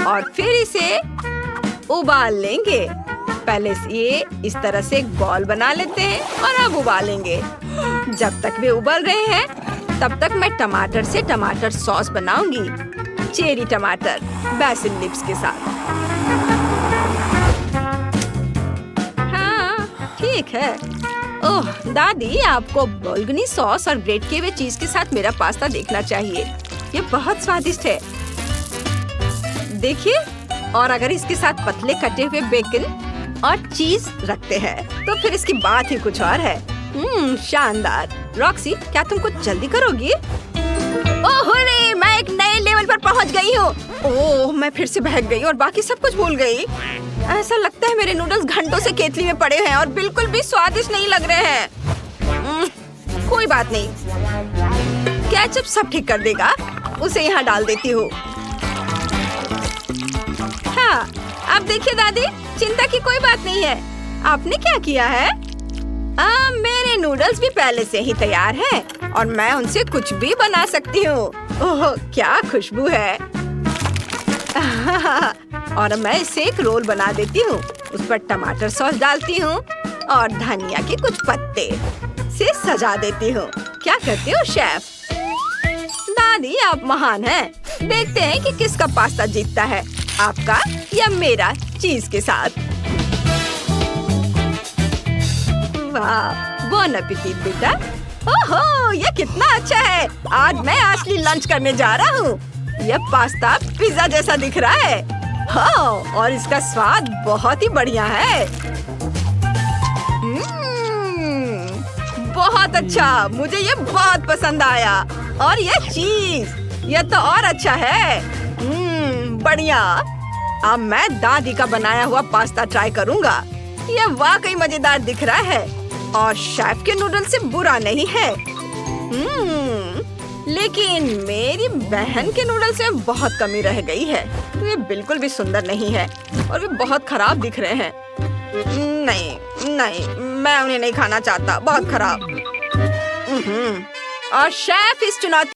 और फिर इसे उबाल लेंगे। पहले ये इस तरह से एक बॉल बना लेते हैं और अब उबालेंगे। जब तक वे उबल रहे हैं तब तक मैं टमाटर से टमाटर सॉस बनाऊंगी। चेरी टमाटर बेसिल लिप्स के साथ। हाँ, ठीक है। ओह दादी, आपको बोल्गनी सॉस और ग्रेट किए हुए चीज के साथ मेरा पास्ता देखना चाहिए। ये बहुत स्वादिष्ट है। देखिए, और अगर इसके साथ पतले कटे हुए बेकन और चीज रखते हैं तो फिर इसकी बात ही कुछ और है। शानदार। रॉक्सी, क्या तुम कुछ जल्दी करोगी? ओह रे, मैं एक नए लेवल पर पहुंच गई हूँ। ओह, मैं फिर से बहक गई और बाकी सब कुछ भूल गई। ऐसा लगता है मेरे नूडल्स घंटों से केतली में पड़े हैं और बिल्कुल भी स्वादिष्ट नहीं लग रहे हैं। कोई बात नहीं, केचप सब ठीक कर देगा। उसे यहाँ डाल देती हूँ। हाँ, अब देखिए दादी, चिंता की कोई बात नहीं है। आपने क्या किया है? मेरे नूडल्स भी पहले से ही तैयार हैं और मैं उनसे कुछ भी बना सकती हूँ। ओह, क्या खुशबू है। और मैं इसे एक रोल बना देती हूँ। उस पर टमाटर सॉस डालती हूँ और धनिया के कुछ पत्ते से सजा देती हूँ। क्या कहते हो शेफ? दादी, आप महान हैं। देखते हैं कि किसका पास्ता जीतता है, आपका या मेरा चीज के साथ। वाह, बोन एपेटिट बेटा। ओहो, ये कितना अच्छा है। आज मैं असली लंच करने जा रहा हूँ। यह पास्ता पिज्जा जैसा दिख रहा है। हाँ, और इसका स्वाद बहुत ही बढ़िया है। बहुत अच्छा, मुझे ये बहुत पसंद आया। और ये चीज, ये तो और अच्छा है। बढ़िया। अब मैं दादी का बनाया हुआ पास्ता ट्राई करूँगा। ये वाकई मजेदार दिख रहा है और शेफ के नूडल से बुरा नहीं है। लेकिन मेरी बहन के नूडल्स में बहुत कमी रह गई है। ये बिल्कुल भी सुंदर नहीं है और वे बहुत खराब दिख रहे हैं। नहीं नहीं, मैं उन्हें नहीं खाना चाहता, बहुत खराब। और शेफ इस चुनौती